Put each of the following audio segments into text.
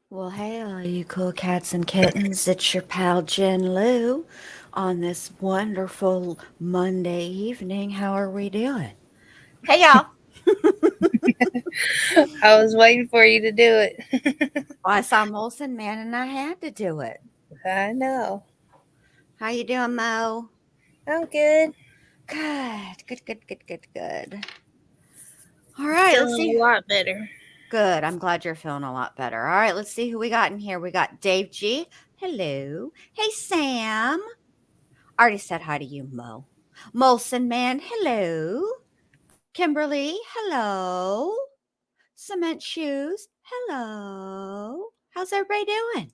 Well, hey, all you cool cats and kittens. It's your pal Jen Lou on this wonderful Monday evening. How are we doing? Hey, y'all. I was waiting for you to do it. Well, I saw Molson Man and I had to do it. I know. How you doing, Mo? I'm good. Good, good, good, good, good, good. All right, let's Feeling see. a lot better. Good. I'm glad you're feeling a lot better. All right, let's see who we got in here. We got Dave G. Hello. Hey, Sam. Already said hi to you, Mo. Molson Man. Hello. Kimberly, hello. Cement Shoes, hello. How's everybody doing?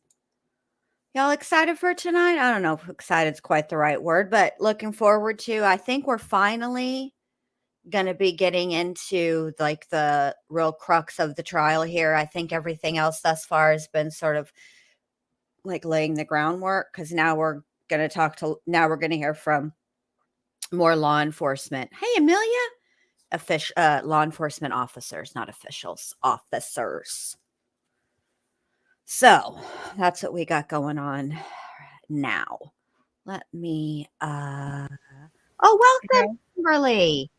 Y'all excited for tonight? I don't know if excited is quite the right word, but looking forward to. I think we're finally going to be getting into like the real crux of the trial here. I think everything else thus far has been sort of like laying the groundwork because now we're going to hear from more law enforcement. Hey, Amelia. Law enforcement officers, not officials, officers. So that's what we got going on now. Let me oh, welcome, Okay. Kimberly.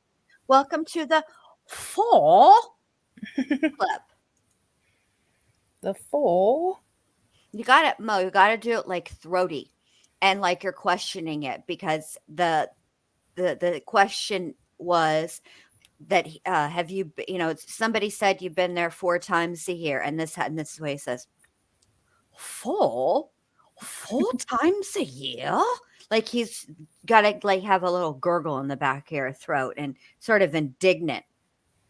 Welcome to the fall clip. The four. You got it, Mo. You got to do it like throaty and like you're questioning it because the question was that have you somebody said you've been there 4 times a year and this is what he says. Four? 4 times a year? Like, he's gotta, like, have a little gurgle in the back of your throat and sort of indignant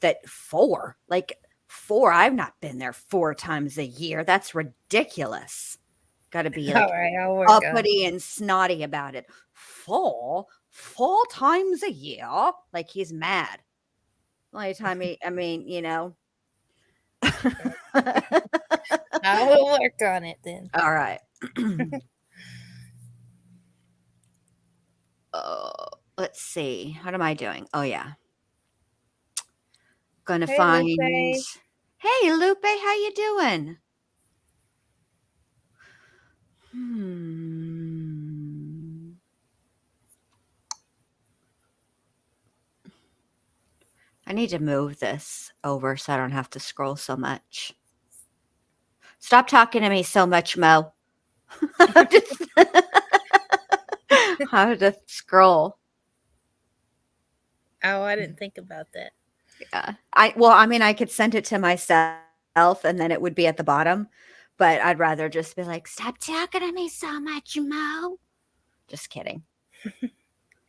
that 4? Like, 4? I've not been there 4 times a year. That's ridiculous. Gotta be, All like, right, I'll work on it. uppity and snotty about it. 4? 4 times a year? Like, he's mad. Only time I will work on it then. Alright. Oh, let's see. What am I doing? Oh, yeah. Gonna Hey, find Lupe. Hey, Lupe, how you doing? Hmm. I need to move this over so I don't have to scroll so much. Stop talking to me so much, Mo. I'm just I have to scroll. Oh, I didn't think about that. Yeah. I could send it to myself and then it would be at the bottom, but I'd rather just be like, "Stop talking to me so much, Mo." Just kidding. Hey,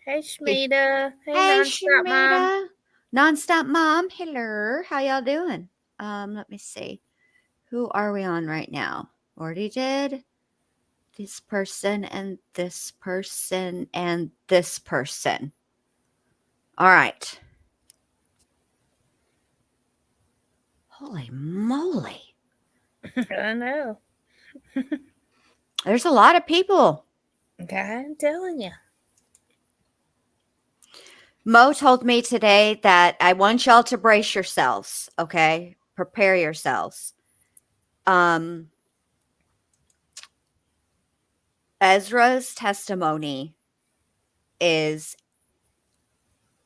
Hey, Shmita. Hey, hey, Nonstop Mom. Shamita. Nonstop Mom. Hello. How y'all doing? Let me see. Who are we on right now? Already did this person and this person and this person. All right. Holy moly. I know. There's a lot of people. I'm telling you. Mo told me today that I want y'all to brace yourselves, okay? Prepare yourselves. Um Ezra's testimony is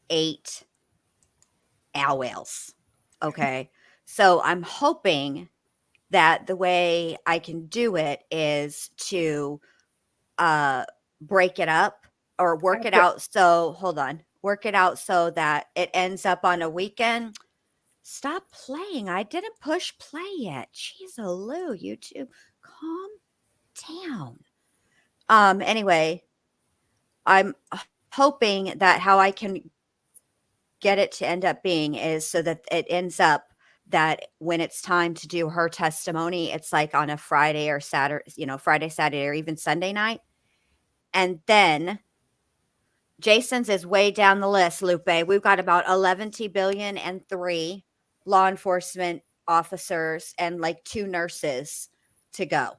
8 hours. Okay. So I'm hoping that the way I can do it is to uh break it up or work it out. So hold on. Work it out so that it ends up on a weekend. Stop playing. I didn't push play yet. Jeez, Lou, YouTube. Calm down. Anyway, I'm hoping that how I can get it to end up being is so that it ends up that when it's time to do her testimony, it's like on a Friday or Saturday, Friday, Saturday, or even Sunday night. And then Jason's is way down the list, Lupe. We've got about 11 billion and 3 law enforcement officers and like 2 nurses to go.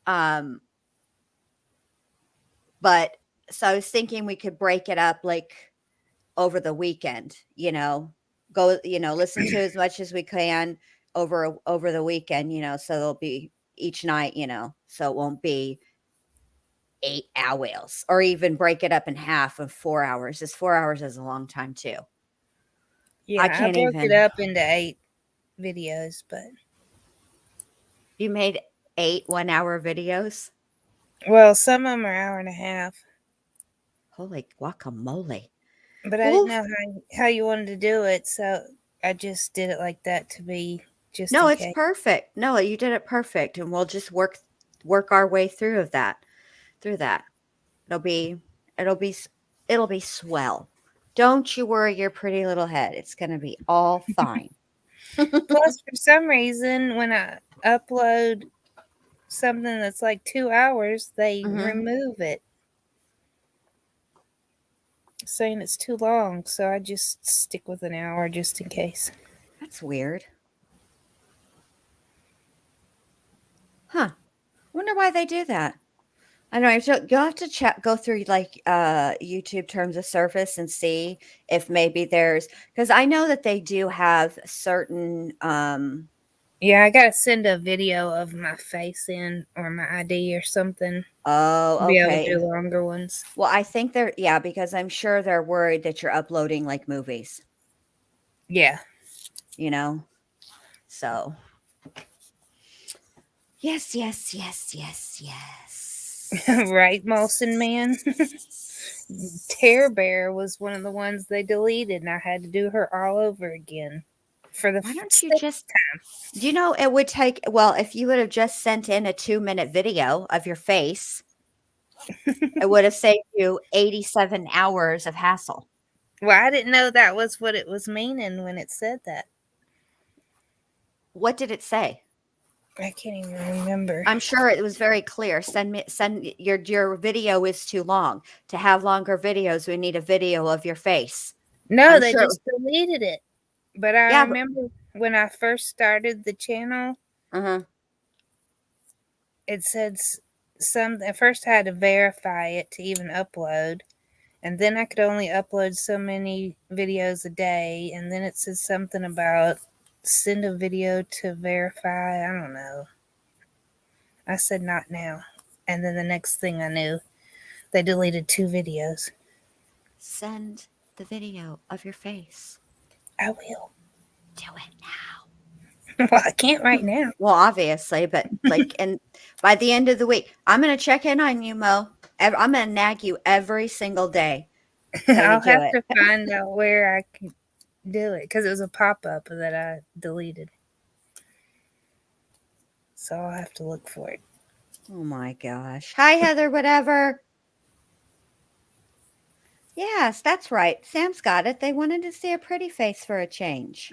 Um, but so I was thinking we could break it up like over the weekend, go, listen to as much as we can over the weekend, so there'll be each night, so it won't be 8 hours, or even break it up in half of 4 hours. This 4 hours is a long time too. Yeah, I can't broke it even. up into 8 videos, but You made 8 1-hour videos? well, some of them are hour and a half. Holy guacamole. But I Well, didn't know how you wanted to do it, so I just did it like that to be just no, in it's case. perfect. No, you did it perfect, and we'll just work our way through that. It'll be it'll be it'll be swell. Don't you worry your pretty little head. It's going to be all fine. Plus, for some reason, when I upload something that's like 2 hours, they remove it, saying it's too long. So I just stick with an hour just in case. That's weird. Huh. Wonder why they do that. I know. So you'll have to go through like YouTube terms of service and see if maybe there's, because I know that they do have certain Yeah, I gotta send a video of my face in or my ID or something oh, to be able to okay. do longer ones. Well, I think because I'm sure they're worried that you're uploading like movies, Yeah. So yes, yes, yes, yes, yes. Right, Molson Man? Tear Bear was one of the ones they deleted, and I had to do her all over again for the Why don't you sixth just, time. it would take, well, if you would have just sent in a 2-minute video of your face, it would have saved you 87 hours of hassle. Well, I didn't know that was what it was meaning when it said that. What did it say? I can't even remember. I'm sure it was very clear. Send your video is too long. To have longer videos, we need a video of your face. No, I'm they sure. just deleted it. But I Yeah, remember when I first started the channel, uh-huh. it said at first I had to verify it to even upload. And then I could only upload so many videos a day. And then it says something about send a video to verify. I don't know. I said not now. And then the next thing I knew, they deleted 2 videos. Send the video of your face. I will. Do it now. Well, I can't right now. Well, obviously, but and by the end of the week, I'm going to check in on you, Mo. I'm going to nag you every single day. I'll have to find out where I can do it because it was a pop-up that I deleted. So I'll have to look for it. Oh my gosh. Hi, Heather, whatever. Yes, that's right. Sam's got it. They wanted to see a pretty face for a change.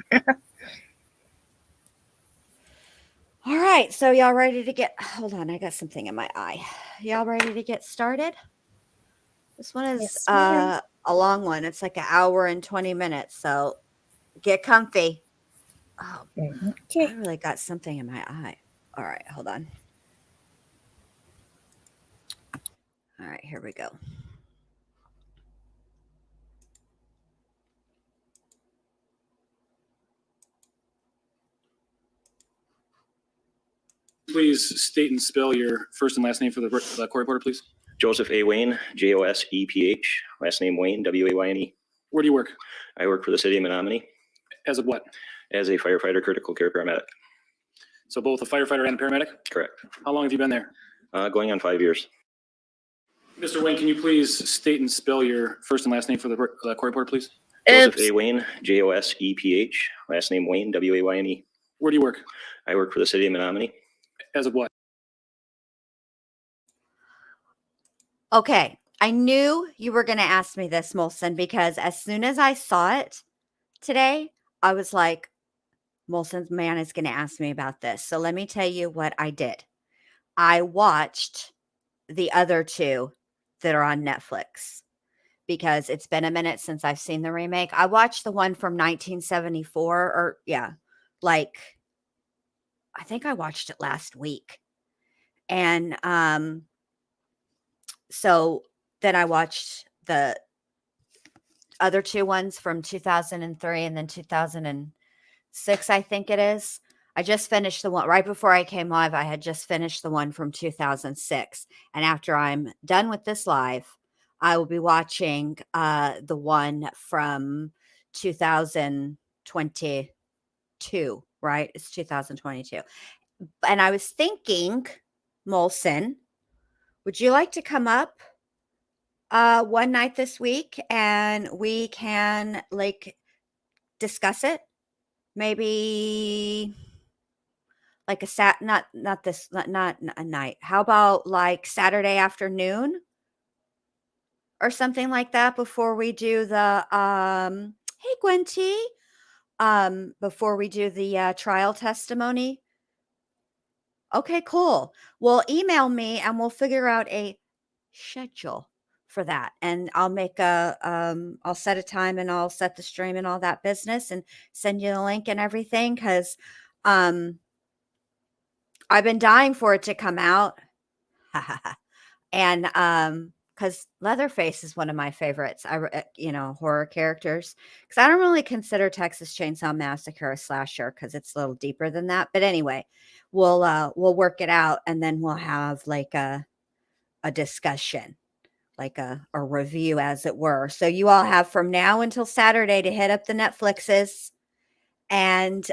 All right. So y'all ready to hold on. I got something in my eye. Y'all ready to get started? This one is Yes, ma'am. a long one. It's like an hour and 20 minutes. So get comfy. Oh, Okay. I really got something in my eye. All right. Hold on. All right. Here we go. Please state and spell your first and last name for the court reporter, please. Joseph A. Wayne, Joseph. Last name Wayne, Wayne. Where do you work? I work for the city of Menominee As of what? as a firefighter, critical care paramedic. So both a firefighter and a paramedic? Correct. How long have you been there? Going on 5 years. Mr. Wayne, can you please state and spell your first and last name for the court reporter, please? Joseph A. Wayne, Joseph. Last name Wayne, Wayne. Where do you work? I work for the city of Menominee. As of what? Okay. I knew you were going to ask me this, Molson, because as soon as I saw it today, I was like, Molson's man is going to ask me about this. So let me tell you what I did. I watched the other 2 that are on Netflix because it's been a minute since I've seen the remake. I watched the one from 1974 I think I watched it last week. And so then I watched the other 2 ones from 2003 and then 2006, I think it is. I just finished the one right before I came live. I had just finished the one from 2006. And after I'm done with this live, I will be watching the one from 2022, right? It's 2022. And I was thinking, Molson, would you like to come up one night this week and we can like discuss it? Maybe like not a night. How about like Saturday afternoon or something like that before we do the hey Gwenty, before we do the trial testimony? Okay, cool. Well, email me and we'll figure out a schedule for that. And I'll make I'll set a time and I'll set the stream and all that business and send you the link and everything because I've been dying for it to come out. And because Leatherface is one of my favorites. Horror characters. Because I don't really consider Texas Chainsaw Massacre a slasher because it's a little deeper than that. But anyway, we'll work it out and then we'll have like a discussion, like a review, as it were. So you all have from now until Saturday to hit up the Netflixes and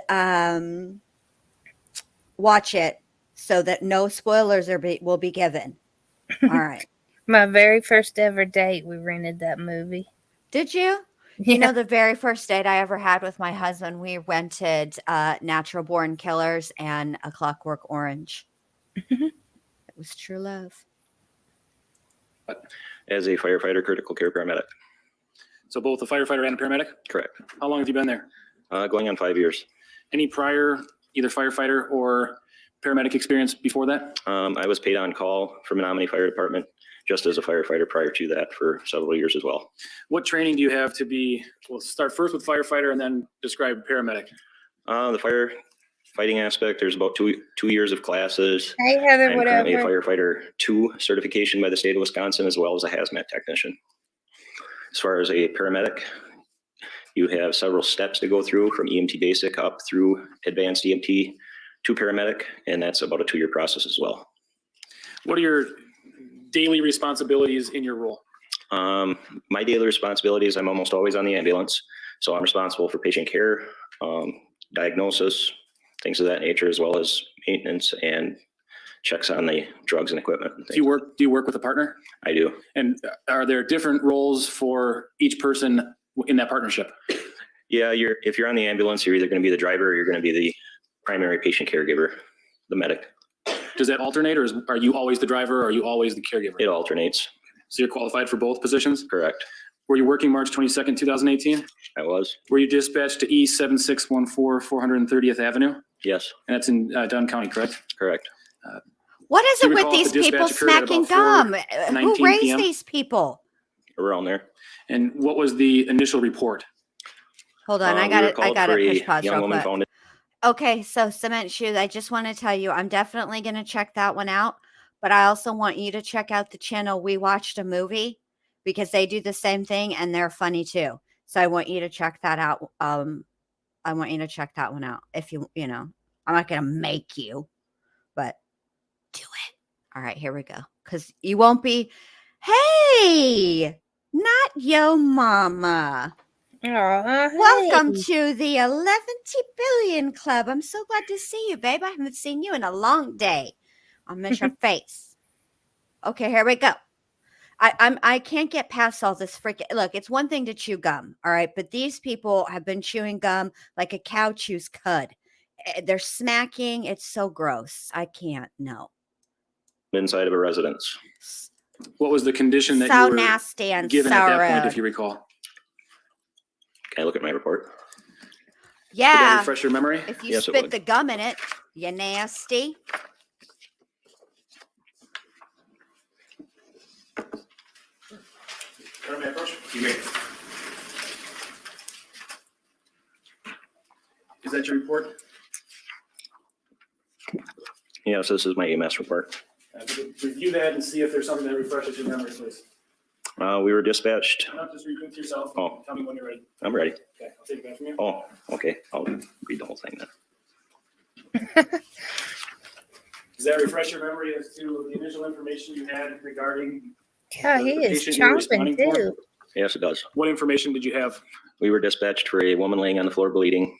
watch it so that no spoilers will be given. All right. My very first ever date, we rented that movie. Did you? Yeah. You know, the very first date I ever had with my husband, we rented Natural Born Killers and A Clockwork Orange. It was true love. As a firefighter, critical care paramedic. So both a firefighter and a paramedic? Correct. How long have you been there? Going on 5 years. Any prior either firefighter or paramedic experience before that? I was paid on call for Menominee Fire Department just as a firefighter prior to that for several years as well. What training do you have to be, we'll start first with firefighter and then describe paramedic. The firefighting aspect, there's about two years of classes. Hey, Heather, I'm currently a whatever. firefighter 2 certification by the state of Wisconsin, as well as a hazmat technician. As far as a paramedic, you have several steps to go through from EMT basic up through advanced EMT to paramedic, and that's about a 2-year process as well. What are your daily responsibilities in your role? My daily responsibilities, I'm almost always on the ambulance. So I'm responsible for patient care, diagnosis, things of that nature, as well as maintenance and checks on the drugs and equipment. And Do you work with a partner? I do. And are there different roles for each person in that partnership? Yeah, if you're on the ambulance, you're either going to be the driver or you're going to be the primary patient caregiver, the medic. Does that alternate, or are you always the driver, or are you always the caregiver? It alternates. So you're qualified for both positions? Correct. Were you working March 22nd, 2018? I was. Were you dispatched to E7614 430th Avenue? Yes, And that's in Dunn County, correct? correct. What is Do it you with recall if these the people dispatch occurred at smacking about gum? 4:19 Who raised PM? these people? Around there. And what was the initial report? Hold on, I We were got called to for push a pause young real woman quick. found it. Okay, so Cement Shoes, I just want to tell you, I'm definitely going to check that one out, but I also want you to check out the channel We Watched a Movie because they do the same thing and they're funny too. So I want you to check that out. I want you to check that one out. If I'm not going to make you, but do it. All right, here we go. Because you won't be, hey, not yo mama. Aw, Welcome hey. to the 11 billion club. I'm so glad to see you, babe. I haven't seen you in a long day. I'll miss your face. Okay, here we go. I can't get past all this freaking look. It's one thing to chew gum, all right, but these people have been chewing gum like a cow chews cud. They're smacking. It's so gross. I can't. No. Inside of a residence. What was the condition that So you were nasty and given at that point, sour. if you recall? Can I look at my report? Did that Yeah. refresh your memory? If you Yes, it spit would. the gum in it, you nasty. Is that your report? Yes, this is my EMS report. Review that and see if there's something that refreshes your memory, please. We were dispatched. No, just review it yourself. Oh. Tell me when you're ready. I'm ready. Okay, I'll take that from you. Oh, okay. I'll read the whole thing then. Does that refresh your memory as to the initial information you had regarding? Yeah, The he is patient you were chomping responding for? too. Yes, it does. What information did you have? We were dispatched for a woman laying on the floor bleeding.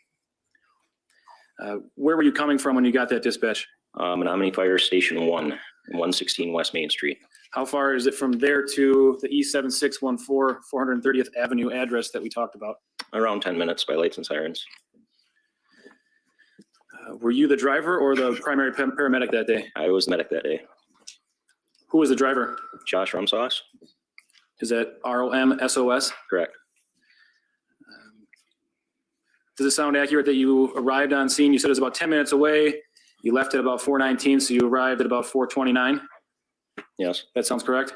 Where were you coming from when you got that dispatch? Menominee Fire Station 1, 116 West Main Street. How far is it from there to the E7614 430th Avenue address that we talked about? Around 10 minutes by lights and sirens. Were you the driver or the primary paramedic that day? I was medic that day. Who was the driver? Josh Rumsauce? Is that ROMSOS? Correct. Does it sound accurate that you arrived on scene? You said it was about 10 minutes away. You left at about 4:19, so you arrived at about 4:29. Yes. That sounds correct?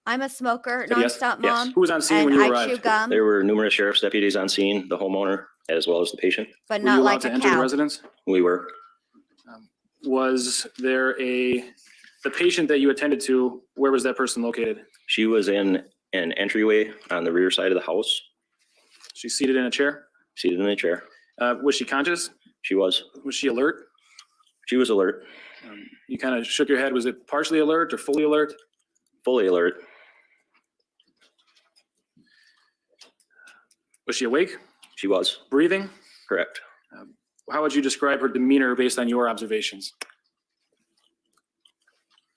I'm a smoker, Yes, nonstop yes. mom, Who was on scene and when you I arrived? chew gum, There were numerous sheriff's deputies on scene, the homeowner, as well as the patient. but Were you not allowed like to a enter the cow. residence? We were. Was there the patient that you attended to, where was that person located? She was in an entryway on the rear side of the house, She's seated in a chair? seated in a chair. Was she conscious? She was. Was she alert? She was alert, You kind of shook your head. Was it partially alert or fully alert? fully alert. Was she awake, She was. breathing? Correct. How would you describe her demeanor based on your observations?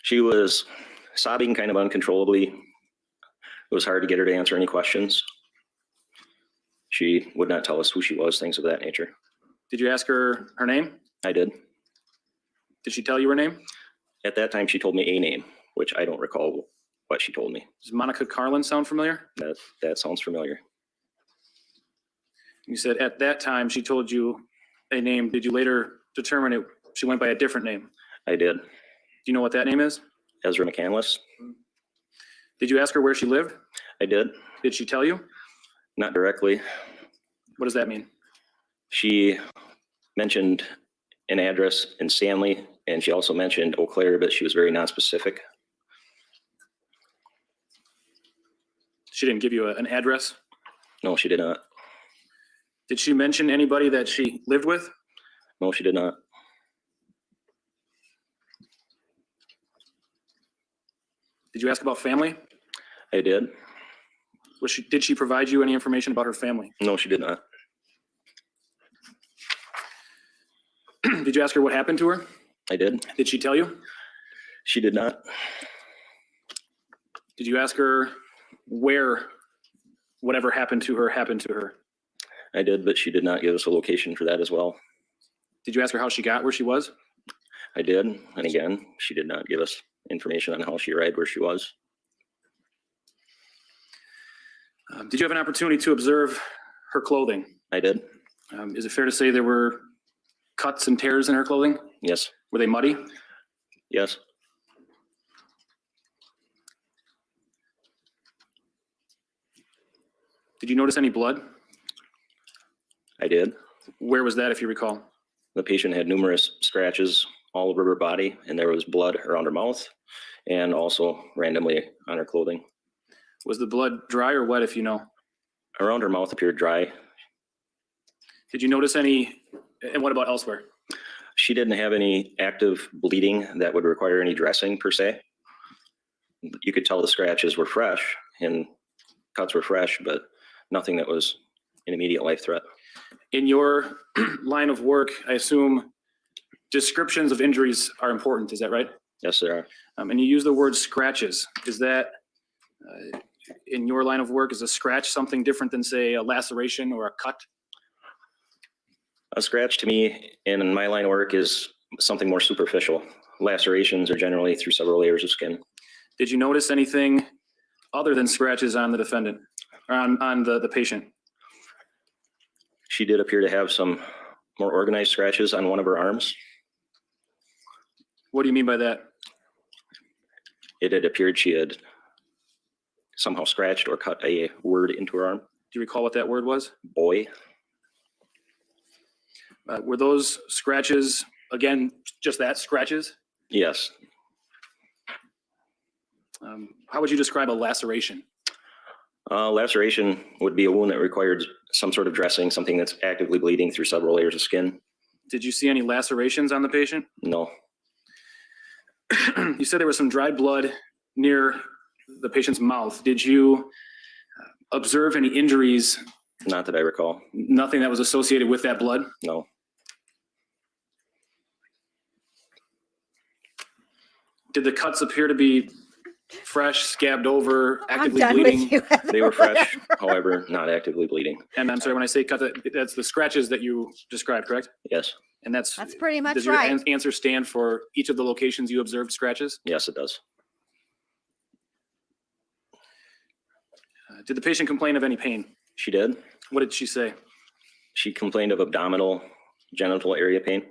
She was sobbing kind of uncontrollably. It was hard to get her to answer any questions. She would not tell us who she was, things of that nature. Did you ask her her name? I did. Did she tell you her name? At that time, she told me a name, which I don't recall what she told me. Does Monica Carlin sound familiar? That sounds familiar. You said at that time she told you a name. Did you later determine she went by a different name? I did. Do you know what that name is? Ezra McCandless? Did you ask her where she lived? I did. Did she tell you? Not directly. What does that mean? She mentioned an address in Stanley, and she also mentioned Eau Claire, but she was very nonspecific. She didn't give you an address? No, she did not. Did she mention anybody that she lived with? No, she did not. Did you ask about family? I did. Did she provide you any information about her family? No, she did not. Did you ask her what happened to her? I did. Did she tell you? She did not. Did you ask her where whatever happened to her happened to her? I did, but she did not give us a location for that as well. Did you ask her how she got where she was? I did, and again, she did not give us information on how she arrived where she was. Did you have an opportunity to observe her clothing? I did. Is it fair to say there were cuts and tears in her clothing? Yes. Were they muddy? Yes. Did you notice any blood? I did. Where was that, if you recall? The patient had numerous scratches all over her body, and there was blood around her mouth and also randomly on her clothing. Was the blood dry or wet, if you know? Around her mouth appeared dry. Did you notice any, and what about elsewhere? She didn't have any active bleeding that would require any dressing per se. You could tell the scratches were fresh and cuts were fresh, but nothing that was an immediate life threat. In your line of work, I assume descriptions of injuries are important, is that right? Yes, there are. And you use the word scratches. Is that, in your line of work, is a scratch something different than, say, a laceration or a cut? A scratch to me in my line of work is something more superficial. Lacerations are generally through several layers of skin. Did you notice anything other than scratches on the defendant, or on the patient? She did appear to have some more organized scratches on one of her arms. What do you mean by that? It had appeared she had somehow scratched or cut a word into her arm. Do you recall what that word was? Boy. Were those scratches, again, just that, scratches? Yes. How would you describe a laceration? Laceration would be a wound that required some sort of dressing, something that's actively bleeding through several layers of skin. Did you see any lacerations on the patient? No, You said there was some dried blood near the patient's mouth. Did you observe any injuries? not that I recall. Nothing that was associated with that blood? No, Did the cuts appear to be fresh, scabbed over, I'm actively done bleeding? with you. they were fresh, however, not actively bleeding. And I'm sorry, when I say cut, that's the scratches that you described, correct? Yes, And that's pretty much does your right. answer stand for each of the locations you observed scratches? yes, it does. Did the patient complain of any pain? She did. What did she say? She complained of abdominal genital area pain.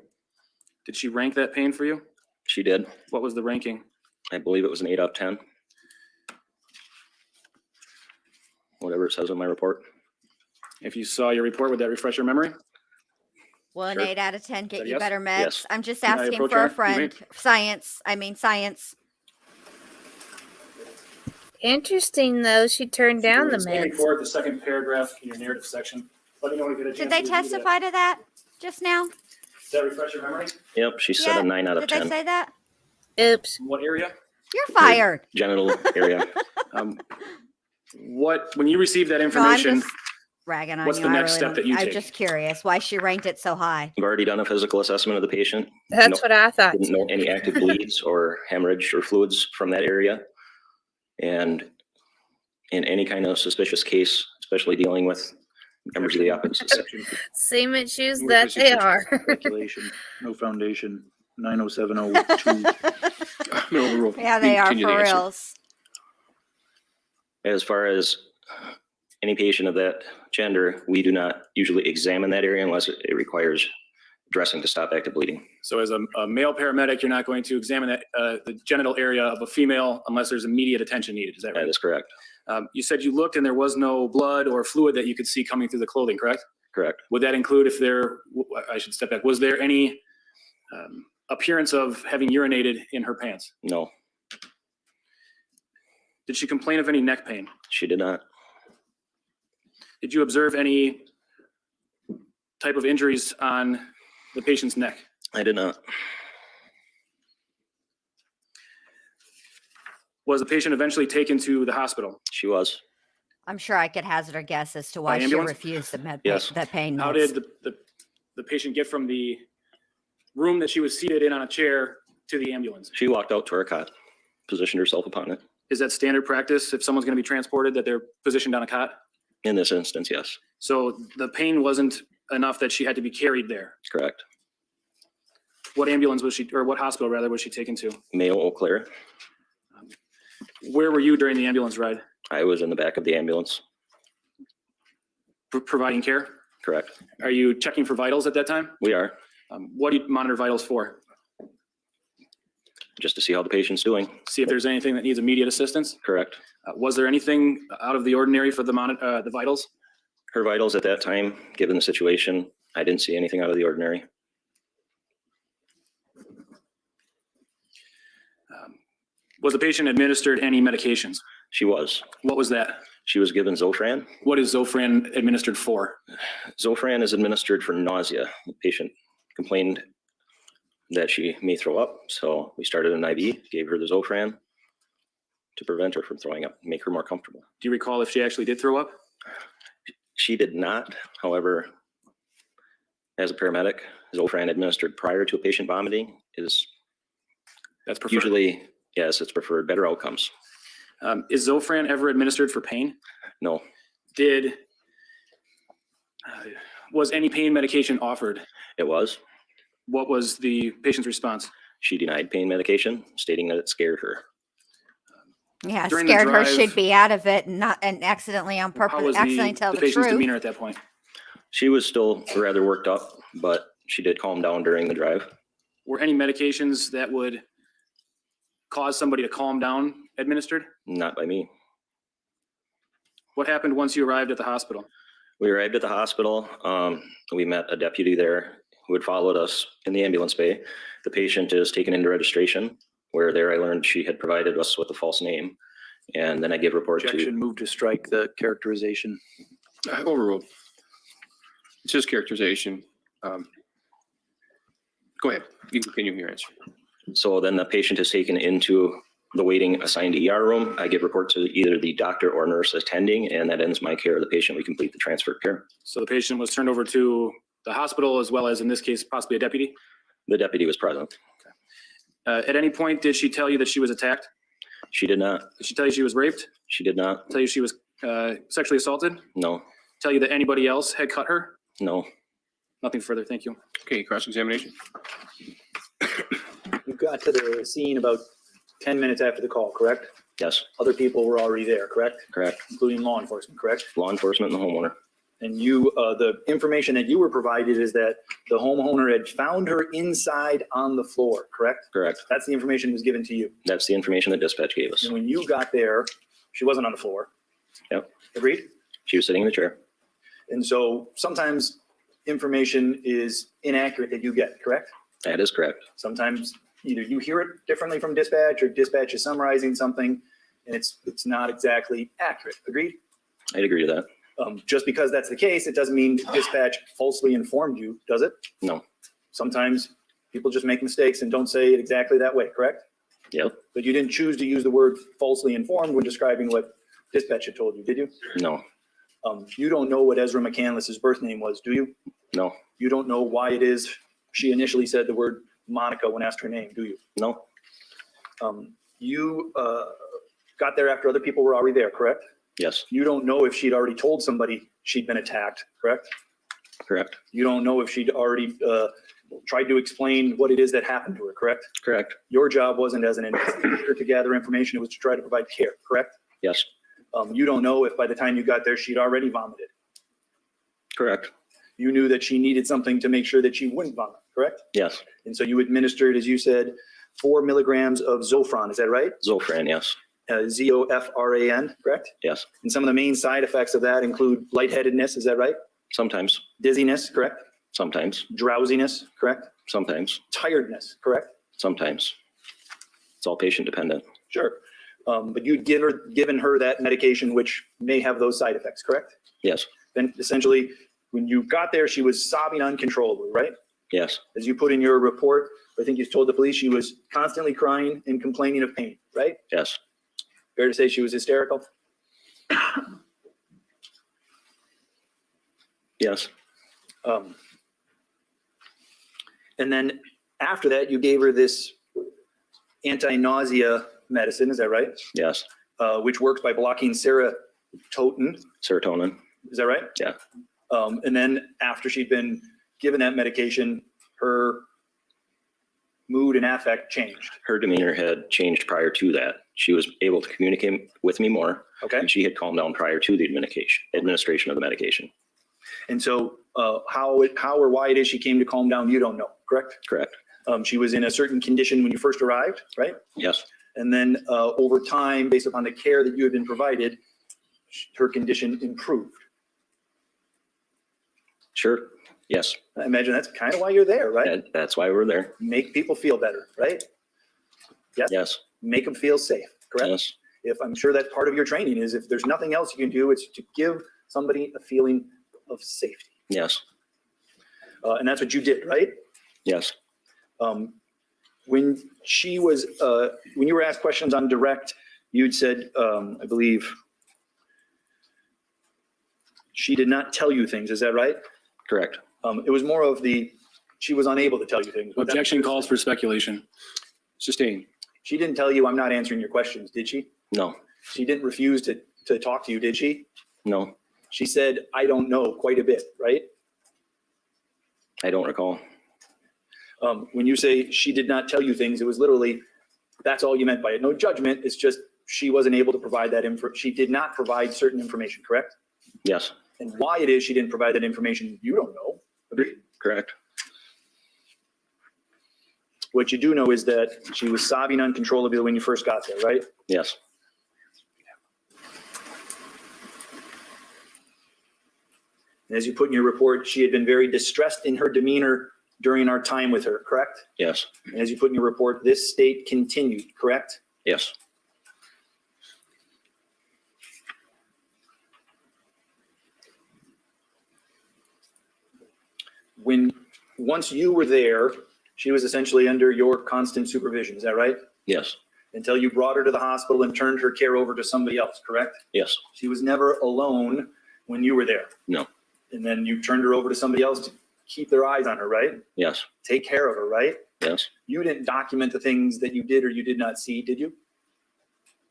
Did she rank that pain for you? She did. What was the ranking? I believe it was an 8 out of 10. Whatever it says in my report. If you saw your report, would that refresh your memory? Will an Sure. 8 out of 10 get Said you yes? better meds? Yes. I'm just Can I asking approach for her? a friend. Science. Interesting, though. She turned down the Same meds. report, the second paragraph in your narrative section. Let me know when you get a chance Did they to review that. testify to that just now? Does that refresh your memory? Yep, she said Yeah. a 9 out of Did they 10. say that? Oops. What area? You're fired. Genital area. When you received that No, I'm information, just ragging on what's you. the I next really step don't- that you I'm take? just curious why she ranked it so high. I've already done a physical assessment of the patient. That's what I thought. Didn't know any active bleeds or hemorrhage or fluids from that area. And in any kind of suspicious case, especially dealing with members of the opposite sex, Cement shoes Move that to they 66. are. Speculation, no foundation, 90702. Middle of the road. Yeah, they are Continue for to answer. reals. as far as any patient of that gender, we do not usually examine that area unless it requires dressing to stop active bleeding. so as a male paramedic, you're not going to examine that, the genital area of a female unless there's immediate attention needed. Is that That right? is correct. You said you looked and there was no blood or fluid that you could see coming through the clothing, correct? Correct. Would that include if there, I should step back, was there any appearance of having urinated in her pants? No, Did she complain of any neck pain? she did not. Did you observe any type of injuries on the patient's neck? I did not. Was the patient eventually taken to the hospital? She was. I'm sure I could hazard a guess as to why By she ambulance? refused the Yes. the pain How meds. did the patient get from the room that she was seated in on a chair to the ambulance? She walked out to her cot, positioned herself upon it. Is that standard practice if someone's going to be transported that they're positioned on a cot? In this instance, yes, So the pain wasn't enough that she had to be carried there. correct. What ambulance was she, or what hospital rather, was she taken to? Mayo Eau Claire. Where were you during the ambulance ride? I was in the back of the ambulance. Providing care? Correct. Are you checking for vitals at that time? We are, What do you monitor vitals for? just to see how the patient's doing. See if there's anything that needs immediate assistance? Correct. Was there anything out of the ordinary for the vitals? Her vitals at that time, given the situation, I didn't see anything out of the ordinary. Was the patient administered any medications? She was. What was that? She was given Zofran. What is Zofran administered for? Zofran is administered for nausea. The patient complained that she may throw up, so we started an IV, gave her the Zofran to prevent her from throwing up, make her more comfortable. Do you recall if she actually did throw up? She did not, however, as a paramedic, Zofran administered prior to a patient vomiting is That's preferred. usually, yes, it's preferred, better outcomes. Is Zofran ever administered for pain? No, Was any pain medication offered? it was. What was the patient's response? She denied pain medication, stating that it scared her. Yeah, During the scared her drive- she'd be out of it and not and accidentally on How purpose was accidentally tell the the patient's truth. demeanor at that point? She was still rather worked up, but she did calm down during the drive. Were any medications that would cause somebody to calm down administered? Not by me. What happened once you arrived at the hospital? We arrived at the hospital. We met a deputy there who had followed us in the ambulance bay. The patient is taken into registration, where there I learned she had provided us with a false name. And then I gave report Objection, to, move to strike the characterization. Overruled. It's just characterization. Go ahead. You can continue your answer. So then the patient is taken into the waiting assigned ER room. I give report to either the doctor or nurse attending, and that ends my care of the patient. We complete the transfer of care. So the patient was turned over to the hospital as well as, in this case, possibly a deputy? The deputy was present. At any point, did she tell you that she was attacked? She did not. Did she tell you she was raped? She did not. Tell you she was sexually assaulted? No. Tell you that anybody else had cut her? No. Nothing further, thank you. Okay, cross-examination. You got to the scene about 10 minutes after the call, correct? Yes. Other people were already there, correct? Correct. Including law enforcement, correct? Law enforcement and the homeowner. And you, the information that you were provided is that the homeowner had found her inside on the floor, correct? Correct. That's the information that was given to you. That's the information that dispatch gave us. And when you got there, she wasn't on the floor. Yep. Agreed? She was sitting in the chair. And so sometimes information is inaccurate that you get, correct? That is correct. Sometimes either you hear it differently from dispatch or dispatch is summarizing something and it's not exactly accurate. Agreed? I'd agree to that. Just because that's the case, it doesn't mean dispatch falsely informed you, does it? No. Sometimes people just make mistakes and don't say it exactly that way, correct? Yep. But you didn't choose to use the word falsely informed when describing what dispatch had told you, did you? No. You don't know what Ezra McCandless's birth name was, do you? No. You don't know why it is she initially said the word Monica when asked her name, do you? No. You got there after other people were already there, correct? Yes. You don't know if she'd already told somebody she'd been attacked, correct? Correct. You don't know if she'd already tried to explain what it is that happened to her, correct? Correct. Your job wasn't as an investigator to gather information, it was to try to provide care, correct? Yes. You don't know if by the time you got there, she'd already vomited. Correct. You knew that she needed something to make sure that she wouldn't vomit, correct? Yes. And so you administered, as you said, 4 milligrams of Zofran, is that right? Zofran, yes. Zofran, correct? Yes. And some of the main side effects of that include lightheadedness, is that right? Sometimes. Dizziness, correct? Sometimes. Drowsiness, correct? Sometimes. Tiredness, correct? Sometimes. It's all patient dependent. Sure. But you'd given her that medication, which may have those side effects, correct? Yes. Then essentially, when you got there, she was sobbing uncontrollably, right? Yes. As you put in your report, I think you told the police she was constantly crying and complaining of pain, right? Yes. Fair to say she was hysterical? Yes. And then after that, you gave her this anti-nausea medicine, is that right? Yes. Which works by blocking serotonin, Serotonin. is that right? Yeah. And then after she'd been given that medication, her mood and affect changed. Her demeanor had changed prior to that. She was able to communicate with me more. Okay. And she had calmed down prior to the administration of the medication. And so how or why it is she came to calm down, you don't know, correct? Correct. She was in a certain condition when you first arrived, right? Yes. And then over time, based upon the care that you had been provided, her condition improved. Sure. Yes. I imagine that's kind of why you're there, right? That's why we're there. Make people feel better, right? Yes. Yes. Make them feel safe, correct? Yes. If I'm sure that's part of your training is if there's nothing else you can do, it's to give somebody a feeling of safety. Yes. And that's what you did, right? Yes. When she was, when you were asked questions on direct, you'd said, I believe, she did not tell you things. Is that right? Correct. It was more of she was unable to tell you things. Objection calls for speculation. Sustained. She didn't tell you, I'm not answering your questions, did she? No. She didn't refuse to talk to you, did she? No. She said, I don't know quite a bit, right? I don't recall. When you say she did not tell you things, it was literally, that's all you meant by it. No judgment. It's just she wasn't able to provide that info. She did not provide certain information, correct? Yes. And why it is she didn't provide that information, you don't know. Agreed? Correct. What you do know is that she was sobbing uncontrollably when you first got there, right? Yes. And as you put in your report, she had been very distressed in her demeanor during our time with her, correct? Yes. And as you put in your report, this state continued, correct? Yes. Once you were there She was essentially under your constant supervision, is that right? Yes, Until you brought her to the hospital and turned her care over to somebody else, correct? yes, She was never alone when you were there. no, And then you turned her over to somebody else to keep their eyes on her, right? yes, Take care of her, right? yes, You didn't document the things that you did or you did not see, did you?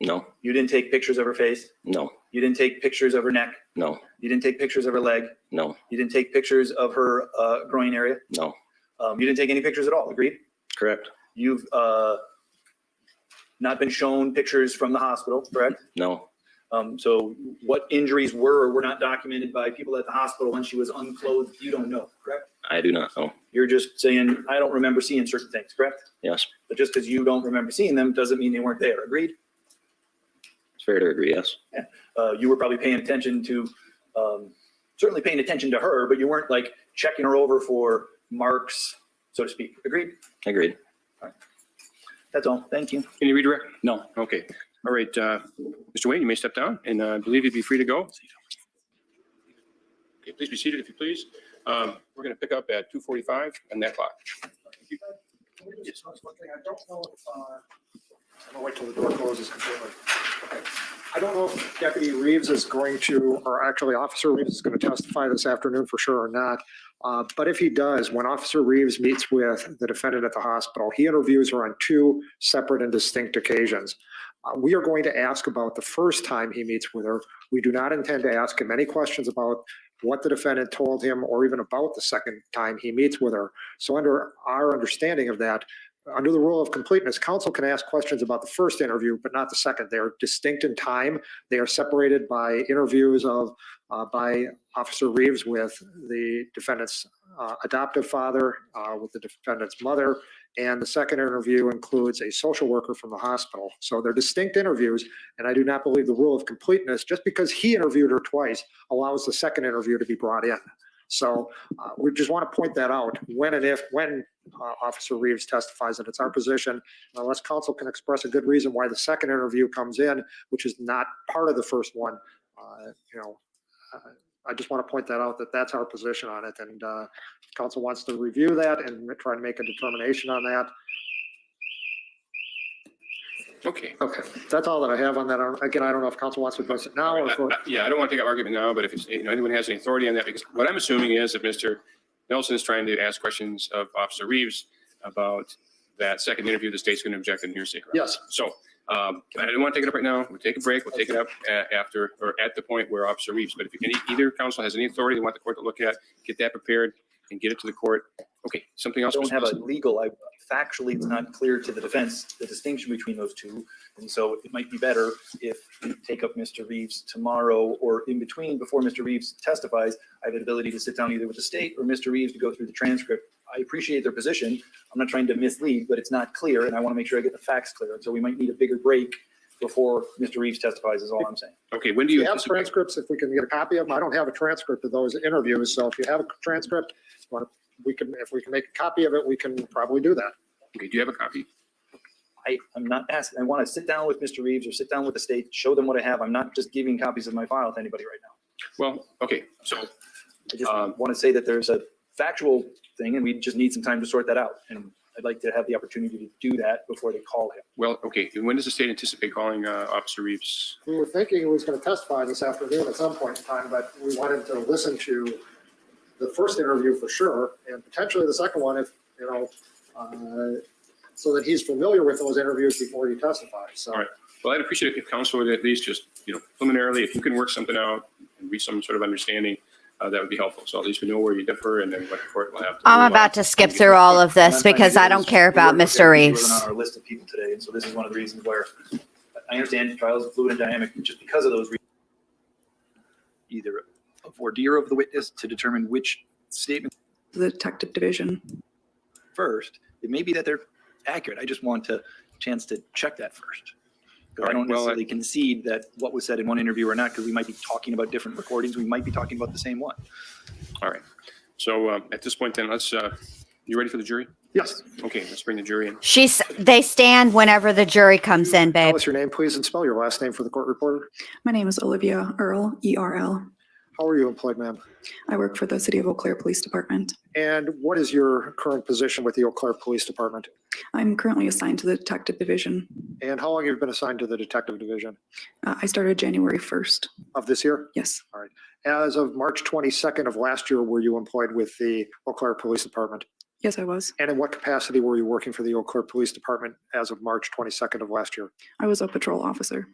no, You didn't take pictures of her face. no, You didn't take pictures of her neck. no, You didn't take pictures of her leg. no, You didn't take pictures of her groin area. no, You didn't take any pictures at all, agreed? correct, You've not been shown pictures from the hospital, correct? no, So what injuries were or were not documented by people at the hospital when she was unclothed, you don't know, correct? I do not know. You're just saying, I don't remember seeing certain things, correct? Yes, But just because you don't remember seeing them doesn't mean they weren't there, agreed? it's fair to agree, yes, You were probably paying attention to, certainly paying attention to her, but you weren't like checking her over for marks, so to speak, agreed? agreed. That's all, thank you. Can you redirect? No. Okay. All right, Mr. Wayne, you may step down, and I believe you'd be free to go. Okay, please be seated if you please. We're going to pick up at 2:45 on that clock. Can we just discuss one thing? I don't know if, I'm gonna wait till the door closes completely. Okay. I don't know if Deputy Reeves is going to, or actually Officer Reeves is going to testify this afternoon for sure or not. But if he does, when Officer Reeves meets with the defendant at the hospital, he interviews her on two separate and distinct occasions. We are going to ask about the first time he meets with her. We do not intend to ask him any questions about what the defendant told him or even about the second time he meets with her. So under our understanding of that, under the rule of completeness, counsel can ask questions about the first interview, but not the second. They are distinct in time. They are separated by interviews of by Officer Reeves with the defendant's adoptive father, with the defendant's mother, and the second interview includes a social worker from the hospital. So they're distinct interviews, and I do not believe the rule of completeness, just because he interviewed her twice, allows the second interview to be brought in. So we just want to point that out when Officer Reeves testifies, and it's our position, unless counsel can express a good reason why the second interview comes in, which is not part of the first one. I just want to point that out, that that's our position on it. And if counsel wants to review that and try to make a determination on that. Okay. Okay, that's all that I have on that. Again, I don't know if counsel wants to address it now or if Yeah, I don't want to take up argument now, but if it's, anyone has any authority on that, because what I'm assuming is that Mr. Nelson is trying to ask questions of Officer Reeves about that second interview, the state's going to object in hearsay. Yes. So I didn't want to take it up right now. We'll take a break. We'll take it up after, or at the point where Officer Reeves, but if either counsel has any authority they want the court to look at, get that prepared and get it to the court. Okay, something I else? don't Mr. have a Nelson? legal, factually, it's not clear to the defense, the distinction between those two. And so it might be better if you take up Mr. Reeves tomorrow or in between, before Mr. Reeves testifies, I have the ability to sit down either with the state or Mr. Reeves to go through the transcript. I appreciate their position. I'm not trying to mislead, but it's not clear, and I want to make sure I get the facts clear. And so we might need a bigger break before Mr. Reeves testifies is all I'm saying. Okay, when do you you have anticipate? transcripts, if we can get a copy of them. I don't have a transcript of those interviews. So if you have a transcript, if we can make a copy of it, we can probably do that. Okay, do you have a copy? I'm not asking, I want to sit down with Mr. Reeves or sit down with the state, show them what I have. I'm not just giving copies of my file to anybody right now. Well, okay, so I just want to say that there's a factual thing and we just need some time to sort that out. And I'd like to have the opportunity to do that before they call him. well, okay. And when does the state anticipate calling Officer Reeves? We were thinking he was going to testify this afternoon at some point in time, but we wanted to listen to the first interview for sure, and potentially the second one if, so that he's familiar with those interviews before he testifies. So. All right. Well, I'd appreciate it if counsel would at least just, preliminarily, if you can work something out and reach some sort of understanding, that would be helpful. So at least we know where you differ and then what the court will have to. I'm about to skip through all of this because I don't care about Mr. He Reeves. wasn't on our list of people today, and so this is one of the reasons where I understand trials are fluid and dynamic, just because of those reasons. Either a voir dire of the witness to determine which statement the detective division. first. It may be that they're accurate. I just want a chance to check that first. Because I don't necessarily concede that what was said in one interview or not, because we might be talking about different recordings. We might be talking about the same one. All right. So at this point then, let's, you ready for the jury? Yes. Okay, let's bring the jury in. They stand whenever the jury comes in, Tell babe. us your name, please, and spell your last name for the court reporter. My name is Olivia Earl, E-R-L. How are you employed, ma'am? I work for the City of Eau Claire Police Department. And what is your current position with the Eau Claire Police Department? I'm currently assigned to the Detective Division. And how long have you been assigned to the Detective Division? I started January 1st. Of this year? Yes, As of March 22nd of last year, were you employed with the Eau Claire Police Department? yes, I was. And in what capacity were you working for the Eau Claire Police Department as of March 22nd of last year? I was a patrol officer.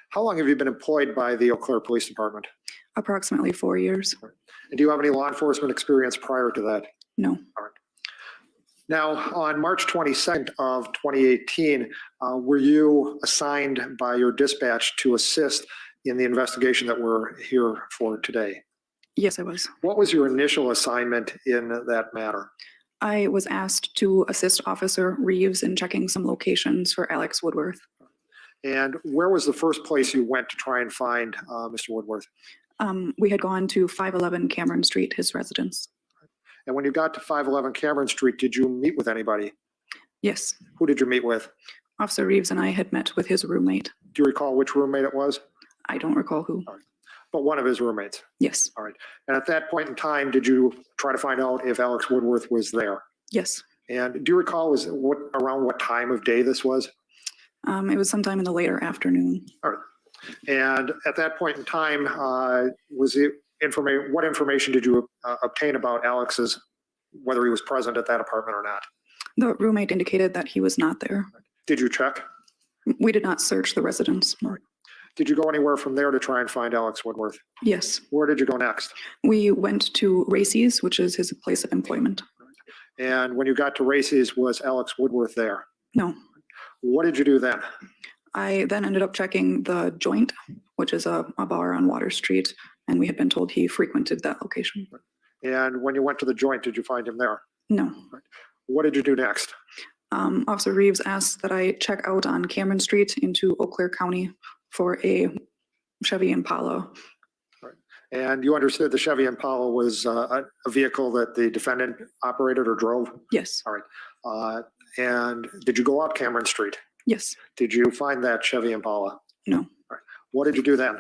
How long have you been employed by the Eau Claire Police Department? Approximately 4 years. And do you have any law enforcement experience prior to that? No, Now, on March 22nd of 2018, were you assigned by your dispatch to assist in the investigation that we're here for today? yes, I was. What was your initial assignment in that matter? I was asked to assist Officer Reeves in checking some locations for Alex Woodworth. And where was the first place you went to try and find Mr. Woodworth? We had gone to 511 Cameron Street, his residence. And when you got to 511 Cameron Street, did you meet with anybody? Yes, Who did you meet with? Officer Reeves and I had met with his roommate. Do you recall which roommate it was? I don't recall who. But one of his roommates. Yes, And at that point in time, did you try to find out if Alex Woodworth was there? yes. And do you recall around what time of day this was? It was sometime in the later afternoon. And at that point in time, what information did you obtain about Alex's, whether he was present at that apartment or not? The roommate indicated that he was not there. Did you check? We did not search the residence. Did you go anywhere from there to try and find Alex Woodworth? Yes, Where did you go next? we went to Racy's, which is his place of employment. And when you got to Racy's, was Alex Woodworth there? No, What did you do then? I then ended up checking the Joint, which is a bar on Water Street, and we had been told he frequented that location. And when you went to the Joint, did you find him there? No. What did you do next? Officer Reeves asked that I check out on Cameron Street into Eau Claire County for a Chevy Impala. And you understood the Chevy Impala was a vehicle that the defendant operated or drove? Yes, And did you go up Cameron Street? yes. Did you find that Chevy Impala? No. What did you do then?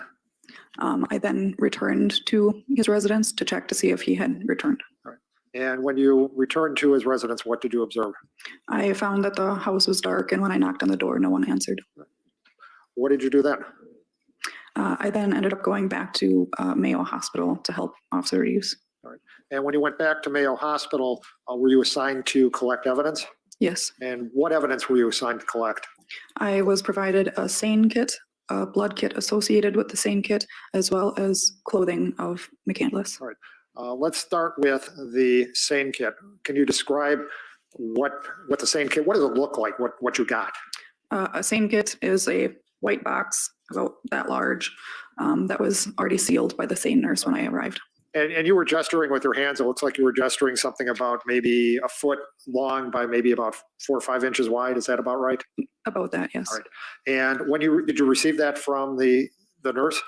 I then returned to his residence to check to see if he had returned. And when you returned to his residence, what did you observe? I found that the house was dark, and when I knocked on the door, no one answered. What did you do then? I then ended up going back to Mayo Hospital to help Officer Reeves. And when you went back to Mayo Hospital, were you assigned to collect evidence? Yes, And what evidence were you assigned to collect? I was provided a SANE kit, a blood kit associated with the SANE kit, as well as clothing of McCandless. Let's start with the SANE kit. Can you describe what the SANE kit, what does it look like, what you got? A SANE kit is a white box about that large that was already sealed by the SANE nurse when I arrived. And you were gesturing with your hands. It looks like you were gesturing something about maybe a foot long by maybe about 4 or 5 inches wide. Is that about right? About that, yes. All right. And did you receive that from the nurse?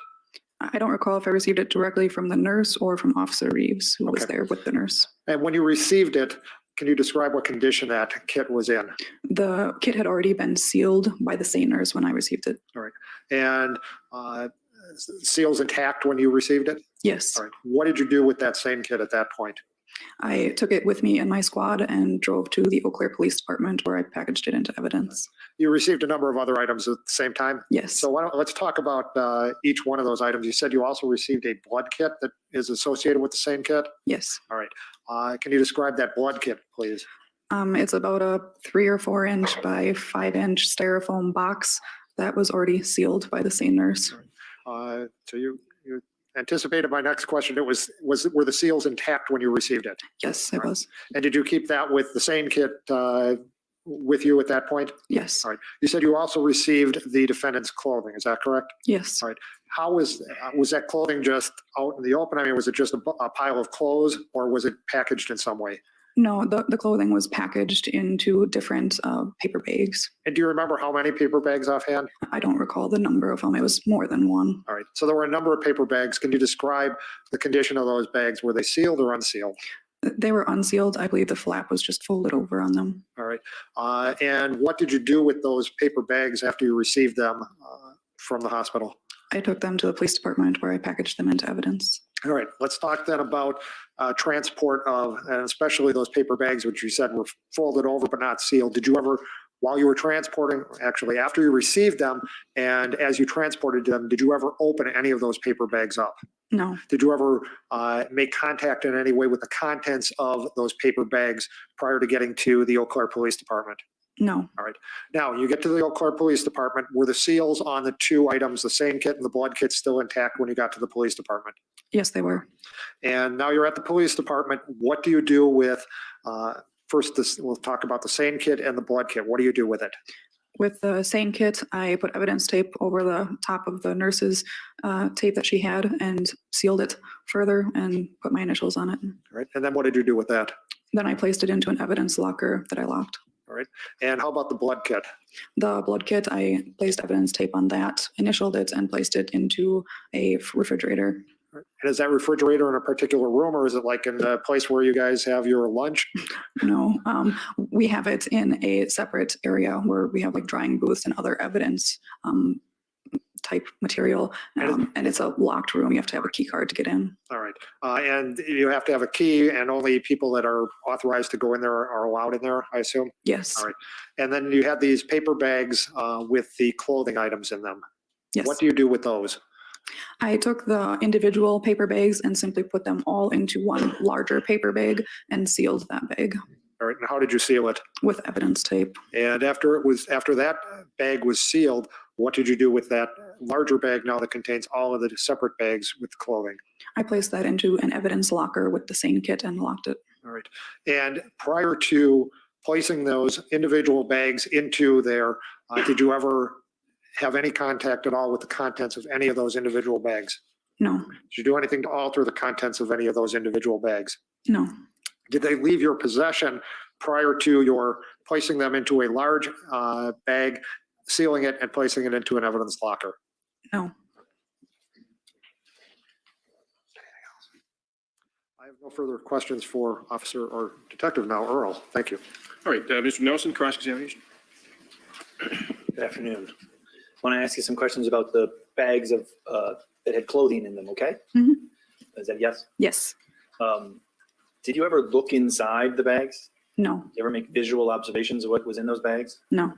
I don't recall if I received it directly from the nurse or from Officer Reeves, who was Okay. there with the nurse. And when you received it, can you describe what condition that kit was in? The kit had already been sealed by the SANE nurse when I received it. And seals intact when you received it? Yes, All right. What did you do with that same kit at that point? I took it with me in my squad and drove to the Eau Claire Police Department where I packaged it into evidence. You received a number of other items at the same time? Yes, So let's talk about each one of those items. You said you also received a blood kit that is associated with the same kit? yes. Can you describe that blood kit, please? It's about a 3 or 4 inch by 5 inch styrofoam box that was already sealed by the SANE nurse. So you anticipated my next question. Were the seals intact when you received it? Yes, it was. And did you keep that with the same kit with you at that point? Yes, All right. You said you also received the defendant's clothing. Is that correct? yes. All right. How was that clothing just out in the open? I mean, was it just a pile of clothes, or was it packaged in some way? No, the clothing was packaged into different paper bags. And do you remember how many paper bags offhand? I don't recall the number of them. It was more than one. All right. So there were a number of paper bags. Can you describe the condition of those bags? Were they sealed or unsealed? They were unsealed. I believe the flap was just folded over on them. All right. And what did you do with those paper bags after you received them from the hospital? I took them to the police department where I packaged them into evidence. All right, let's talk then about transport of, and especially those paper bags, which you said were folded over but not sealed. Did you ever, while you were transporting, actually after you received them and as you transported them, did you ever open any of those paper bags up? No, Did you ever make contact in any way with the contents of those paper bags prior to getting to the Eau Claire Police Department? no, Now, you get to the Eau Claire Police Department. Were the seals on the two items, the same kit and the blood kit, still intact when you got to the police department? yes, they were. And now you're at the police department. What do you do with, first, we'll talk about the same kit and the blood kit. What do you do with it? With the same kit, I put evidence tape over the top of the nurse's tape that she had and sealed it further and put my initials on it. All right. And then what did you do with that? Then I placed it into an evidence locker that I locked. All right. And how about the blood kit? The blood kit, I placed evidence tape on that, initialed it, and placed it into a refrigerator. And is that refrigerator in a particular room, or is it like in a place where you guys have your lunch? No, we have it in a separate area where we have like drying booths and other evidence type material. And it's a locked room. You have to have a key card to get in. All right. And you have to have a key, and only people that are authorized to go in there are allowed in there, I assume? Yes. All right. And then you had these paper bags with the clothing items in them. Yes. What do you do with those? I took the individual paper bags and simply put them all into one larger paper bag and sealed that bag All right. And how did you seal it? with evidence tape. And after that bag was sealed, what did you do with that larger bag now that contains all of the separate bags with clothing? I placed that into an evidence locker with the same kit and locked it. All right. And prior to placing those individual bags into there, did you ever have any contact at all with the contents of any of those individual bags? No, Did you do anything to alter the contents of any of those individual bags? no, Did they leave your possession prior to your placing them into a large bag, sealing it and placing it into an evidence locker? no. I have no further questions for Officer or Detective now, Earl. Thank you. All right, Mr. Nelson, cross-examination. Good afternoon. Want to ask you some questions about the bags of, that had clothing in them, okay? Mhm. Is that yes? Yes, Did you ever look inside the bags? no, You ever make visual observations of what was in those bags? no,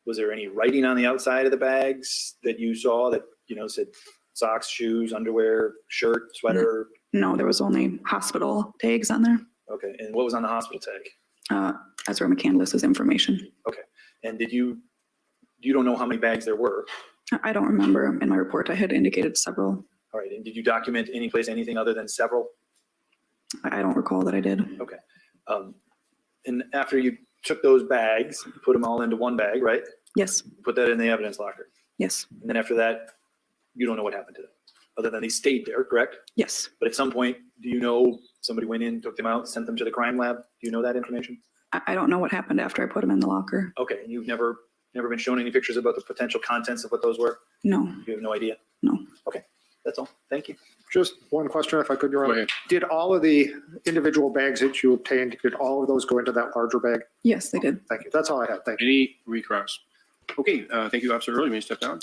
Was there any writing on the outside of the bags that you saw that, said socks, shoes, underwear, shirt, sweater? no. There was only hospital tags on there. Okay, and what was on the hospital tag? Ezra McCandless's information. And you don't know how many bags there were? I don't remember. In my report, I had indicated several. All right, and did you document any place anything other than several? I don't recall that I did. Okay. And after you took those bags, you put them all into one bag, right? Yes, Put that in the evidence locker. yes, And then after that, you don't know what happened to them, other than they stayed there, correct? yes. But at some point, do you know somebody went in, took them out, sent them to the crime lab? Do you know that information? I don't know what happened after I put them in the locker. Okay, and you've never been shown any pictures about the potential contents of what those were? No, You have no idea? no. Okay, that's all. Thank you. Just one question, if I could, Your Go Honor. ahead. Did all of the individual bags that you obtained, did all of those go into that larger bag? Yes, they did. Thank you. That's all I had. Thank you. Any recross? Okay, thank you, Officer Early. May you step down?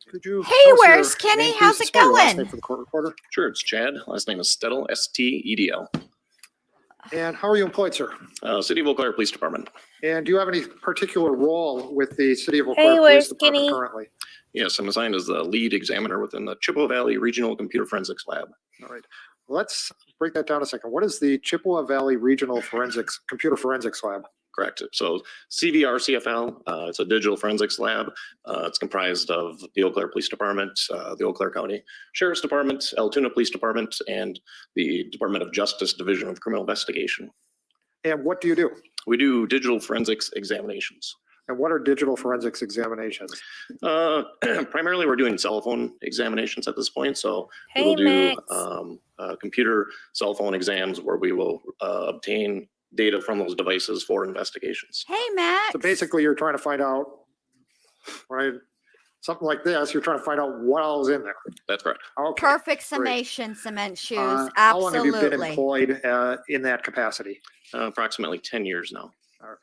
Could you? Hey, tell us your where's Kenny? name, How's please, it spell your last going? name for the court reporter? Sure, it's Chad. Last name is Stedel, S-T-E-D-L. And how are you employed, sir? City of Eau Claire Police Department. And do you have any particular role with the City of Eau Hey, Claire Police where's Department Kenny? currently? Yes, I'm assigned as the lead examiner within the Chippewa Valley Regional Computer Forensics Lab. All right. Let's break that down a second. What is the Chippewa Valley Regional Computer Forensics Lab? Correct. So CVR-CFL, it's a digital forensics lab. It's comprised of the Eau Claire Police Department, the Eau Claire County Sheriff's Department, Altoona Police Department, and the Department of Justice Division of Criminal Investigation. And what do you do? We do digital forensics examinations. And what are digital forensics examinations? Primarily, we're doing cell phone examinations at this point. So Hey, we'll do Max. computer cell phone exams where we will obtain data from those devices for investigations. Hey, Max. So basically, you're trying to find out, right? Something like this, you're trying to find out what all is in there. That's correct. Okay. Perfect summation, cement shoes. How long have you been Absolutely. employed in that capacity? Approximately 10 years now. All right.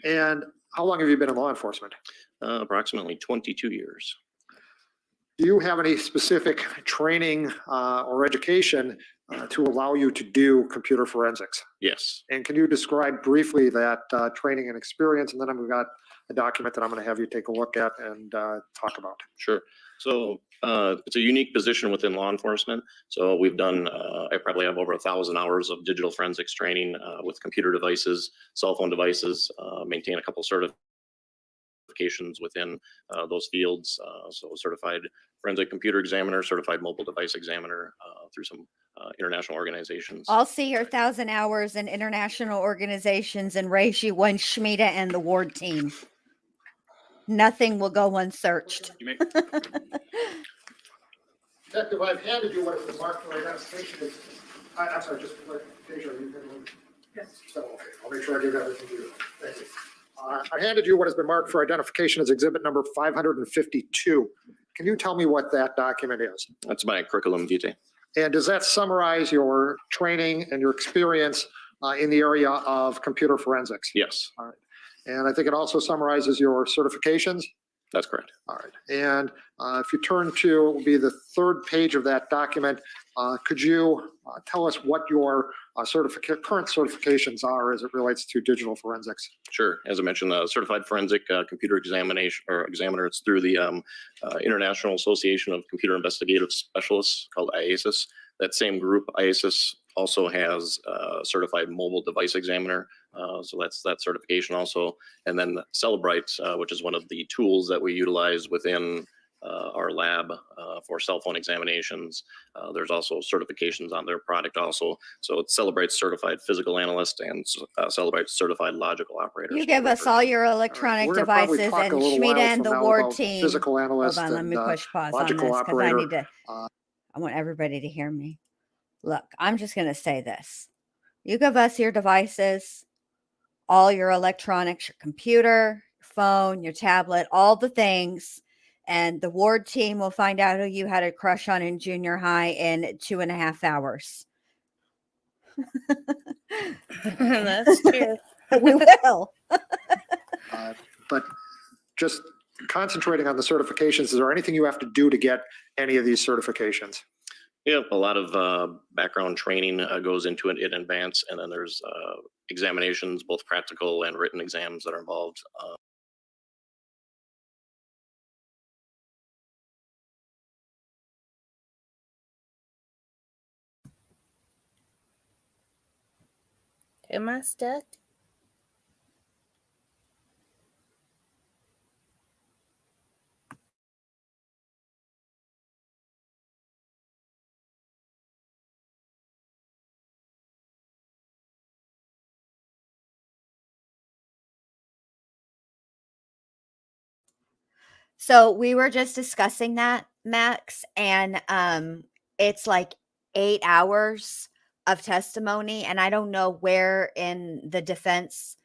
And how long have you been in law enforcement? Approximately 22 years. do you have any specific training or education to allow you to do computer forensics? Yes. And can you describe briefly that training and experience? And then I've got a document that I'm going to have you take a look at and talk about. Sure. So it's a unique position within law enforcement. So we've done, I probably have over 1,000 hours of digital forensics training with computer devices, cell phone devices, maintain a couple certifications within those fields. So certified forensic computer examiner, certified mobile device examiner through some international organizations. I'll see your 1,000 hours in international organizations and raise you one Schmieda and the ward team. Nothing will go unsearched. You may, Detective, I've handed you what has been marked for identification. I'm sorry, just like, Deja, you can. Yes. So, okay, I'll make sure I give everything to you. Thank you. I handed you what has been marked for identification as exhibit number 552. Can you tell me what that document is? That's my curriculum vitae. And does that summarize your training and your experience in the area of computer forensics? Yes, And I think it also summarizes your certifications. that's correct. All right. And if you turn to, it will be the third page of that document. Could you tell us what your current certifications are as it relates to digital forensics? Sure. As I mentioned, certified forensic computer examination or examiner. It's through the International Association of Computer Investigative Specialists, called IASIS. That same group, IASIS, also has a certified mobile device examiner. So that's that certification also. And then Celebrite, which is one of the tools that we utilize within our lab for cell phone examinations. There's also certifications on their product also. So it's Celebrite certified physical analyst and Celebrite certified logical operator. You give us all your electronic We're gonna probably devices talk and a little Schmieda while and from the now ward about team. Physical Hold analyst on, let me and push pause on this logical because I operator. need to, I want everybody to hear me. Look, I'm just going to say this. You give us your devices, all your electronics, your computer, your phone, your tablet, all the things, and the ward team will find out who you had a crush on in junior high in 2.5 hours. That's true. We will. But just concentrating on the certifications, is there anything you have to do to get any of these certifications? Yeah, a lot of background training goes into it in advance, and then there's examinations, both practical and written exams that are involved. Am I stuck? So we were just discussing that, Max, and it's like 8 hours of testimony, and I don't know where in the defense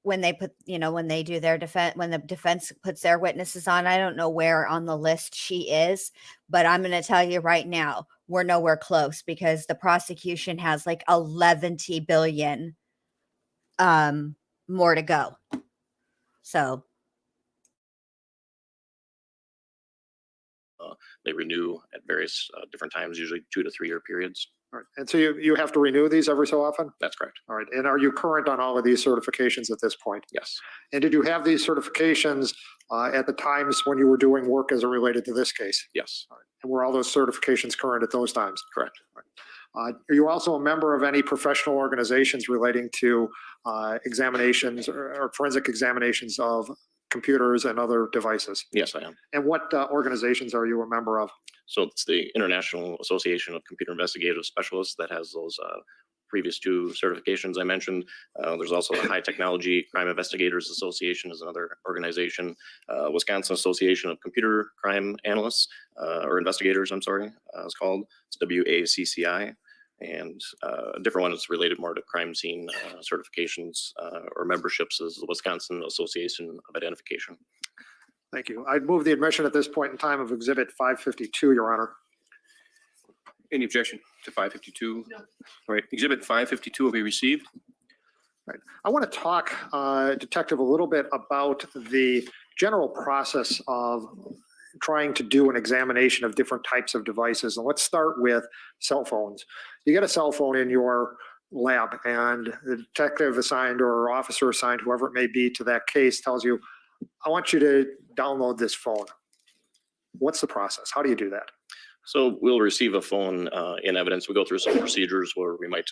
when they put, when they do their defense, when the defense puts their witnesses on, I don't know where on the list she is, but I'm going to tell you right now, we're nowhere close because the prosecution has like 11 billion more to go. So They renew at various different times, usually 2 to 3 year periods. All right. And so you have to renew these every so often? That's correct. All right. And are you current on all of these certifications at this point? Yes. And did you have these certifications at the times when you were doing work as it related to this case? Yes. All right. And were all those certifications current at those times? Correct. Are you also a member of any professional organizations relating to examinations or forensic examinations of computers and other devices? Yes, I am. And what organizations are you a member of? So it's the International Association of Computer Investigative Specialists that has those previous 2 certifications I mentioned. There's also the High Technology Crime Investigators Association is another organization. Wisconsin Association of Computer Crime Analysts or Investigators, I'm sorry, it's called. It's WACCI. And a different one is related more to crime scene certifications or memberships is the Wisconsin Association of Identification. Thank you. I'd move the admission at this point in time of Exhibit 552, Your Honor. Any objection to 552? No. All right, Exhibit 552 will be received. Right. I want to talk, Detective, a little bit about the general process of trying to do an examination of different types of devices. And let's start with cell phones. You get a cell phone in your lab, and the detective assigned or officer assigned, whoever it may be to that case, tells you, I want you to download this phone. What's the process? How do you do that? So we'll receive a phone in evidence. We go through some procedures where we might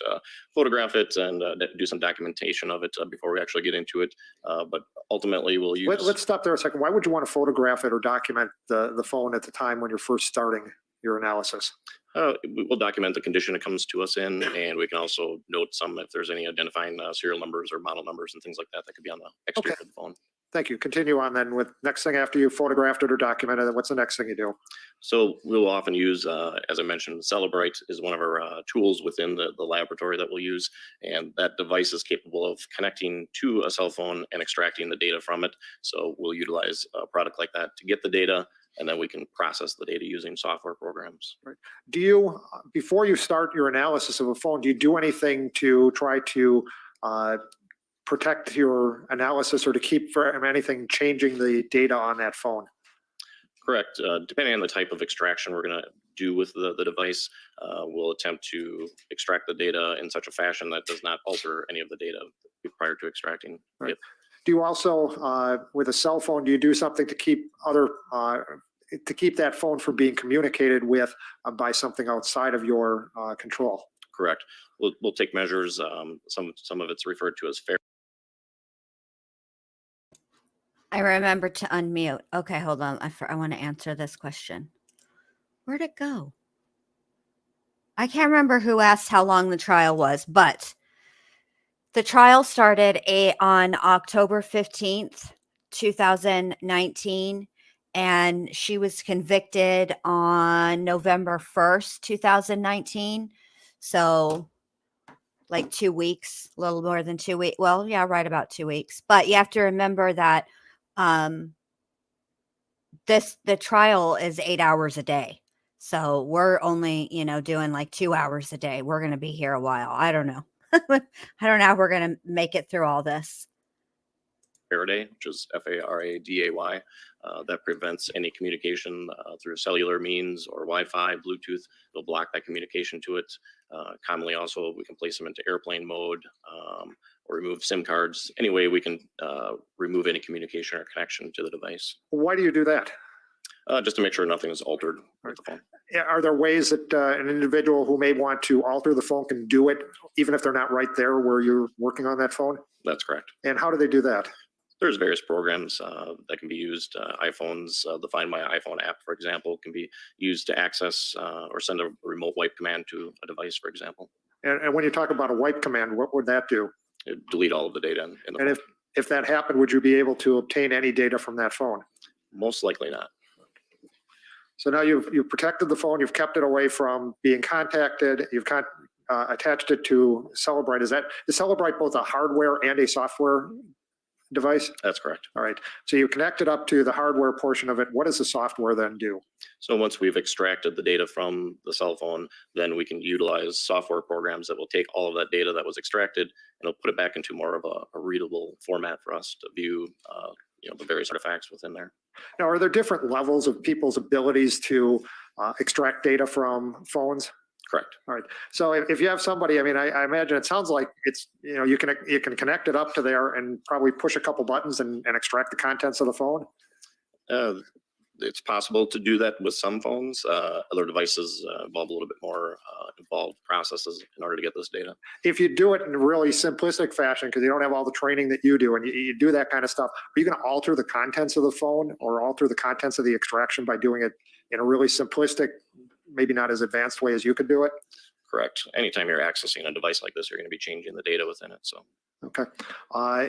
photograph it and do some documentation of it before we actually get into it. But ultimately, we'll use. Let's stop there a second. Why would you want to photograph it or document the phone at the time when you're first starting your analysis? We'll document the condition it comes to us in, and we can also note if there's any identifying serial numbers or model numbers and things like that that could be on the exterior of the phone. Thank you. Continue on then with next thing after you photographed it or documented it. What's the next thing you do? So we'll often use, as I mentioned, Celebrite is one of our tools within the laboratory that we'll use. And that device is capable of connecting to a cell phone and extracting the data from it. So we'll utilize a product like that to get the data, and then we can process the data using software programs. Right. Do you, before you start your analysis of a phone, do you do anything to try to protect your analysis or to keep from anything changing the data on that phone? Correct. Depending on the type of extraction we're going to do with the device, we'll attempt to extract the data in such a fashion that does not alter any of the data prior to extracting. Right. Yep. Do you also, with a cell phone, do you do something to keep that phone from being communicated with by something outside of your control? Correct. We'll take measures. Some of it's referred to as fair. I remember to unmute. Okay, hold on. I want to answer this question. Where'd it go? I can't remember who asked how long the trial was, but the trial started on October 15th, 2019, and she was convicted on November 1st, 2019. So like 2 weeks, a little more than 2 weeks. Well, yeah, right about 2 weeks. But you have to remember that the trial is 8 hours a day. So we're only, doing like 2 hours a day. We're going to be here a while. I don't know. I don't know how we're going to make it through all this. Faraday, which is Faraday, that prevents any communication through cellular means or Wi-Fi, Bluetooth. It'll block that communication to it. Commonly also, we can place them into airplane mode or remove SIM cards. Any way we can remove any communication or connection to the device. Why do you do that? Just to make sure nothing is altered with the phone. Are there ways that an individual who may want to alter the phone can do it, even if they're not right there where you're working on that phone? That's correct. And how do they do that? There's various programs that can be used. iPhones, the Find My iPhone app, for example, can be used to access or send a remote wipe command to a device, for example. And when you talk about a wipe command, what would that do? It'd delete all of the data in the And phone. if that happened, would you be able to obtain any data from that phone? Most likely not. So now you've protected the phone, you've kept it away from being contacted, you've attached it to Celebrite. Is Celebrite both a hardware and a software device? That's correct. All right. So you connect it up to the hardware portion of it. What does the software then do? So once we've extracted the data from the cell phone, then we can utilize software programs that will take all of that data that was extracted and it'll put it back into more of a readable format for us to view the various artifacts within there. Now, are there different levels of people's abilities to extract data from phones? Correct. All right. So if you have somebody, I imagine it sounds like it's, you can connect it up to there and probably push a couple buttons and extract the contents of the phone. It's possible to do that with some phones. Other devices involve a little bit more involved processes in order to get this data. If you do it in a really simplistic fashion, because you don't have all the training that you do, and you do that kind of stuff, are you going to alter the contents of the phone or alter the contents of the extraction by doing it in a really simplistic, maybe not as advanced way as you could do it? Correct. Anytime you're accessing a device like this, you're going to be changing the data within it. So, okay.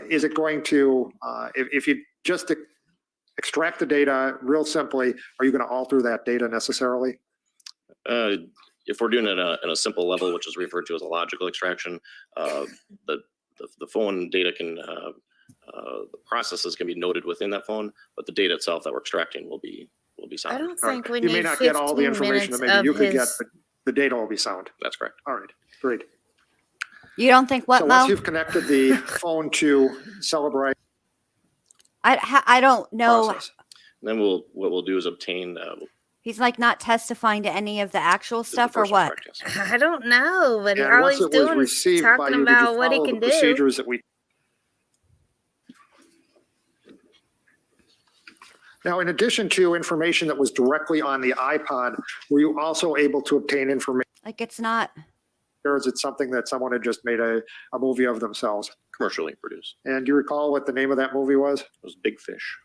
Is it going to, if you just extract the data real simply, are you going to alter that data necessarily? if we're doing it in a simple level, which is referred to as a logical extraction, the phone data can, the processes can be noted within that phone, but the data itself that we're extracting will be I sound. don't think we You need may not get all the 15 information that minutes maybe you of could get, his. but the data will be sound. That's correct. All right, great. You don't think what, So Mo? once you've connected the phone to Celebrite I don't know. process, Then what we'll do is obtain. He's like not testifying to any of the actual stuff or personal what? correct, yes. I don't know, but And all once he's it was doing is received by talking you, did you about what he follow the can do. procedures that we? Now, in addition to information that was directly on the iPod, were you also able to obtain information? Like it's not. Or is it something that someone had just made a movie of themselves? Commercially produced. And do you recall what the name of that movie was? It was Big Fish.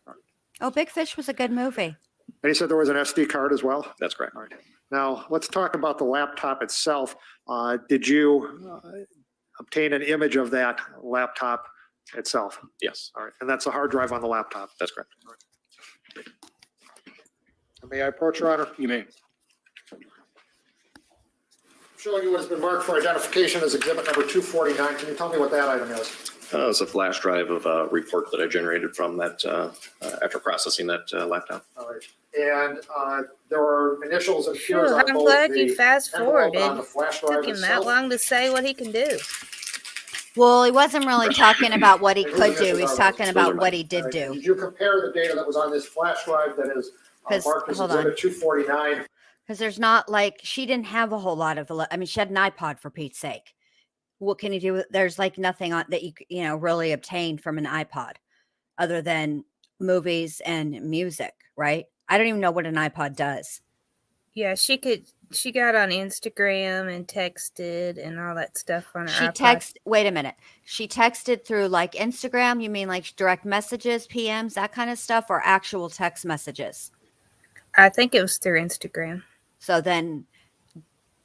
Oh, Big Fish was a good movie. And you said there was an SD card as well? That's correct. All right. Now, let's talk about the laptop itself. Did you obtain an image of that laptop itself? Yes, All right. And that's the hard drive on the laptop. that's correct. May I approach, Your Honor? You may. Showing you what has been marked for identification as exhibit number 249. Can you tell me what that item is? It's a flash drive of a report that I generated from that after processing that laptop. All right. And there are initials and Phew, peers on I'm both glad the you fast envelope and on forwarded. the flash drive Took him that itself. long to say what he can do. Well, he wasn't really talking about what he Those could do. initials He's are- talking those about are what he All did right. do. Did you compare the data that was on this flash drive that is 'Cause- marked as hold on. exhibit 249? Because there's not like she didn't have a whole lot of. I mean, she had an iPod for Pete's sake. What can you do? There's like nothing on that you know really obtained from an iPod, other than movies and music, right? I don't even know what an iPod does. Yeah, she got on Instagram and texted and all that stuff on her iPod. Wait a minute. She texted through like Instagram. You mean like direct messages, PMs, that kind of stuff, or actual text messages? I think it was through Instagram. So then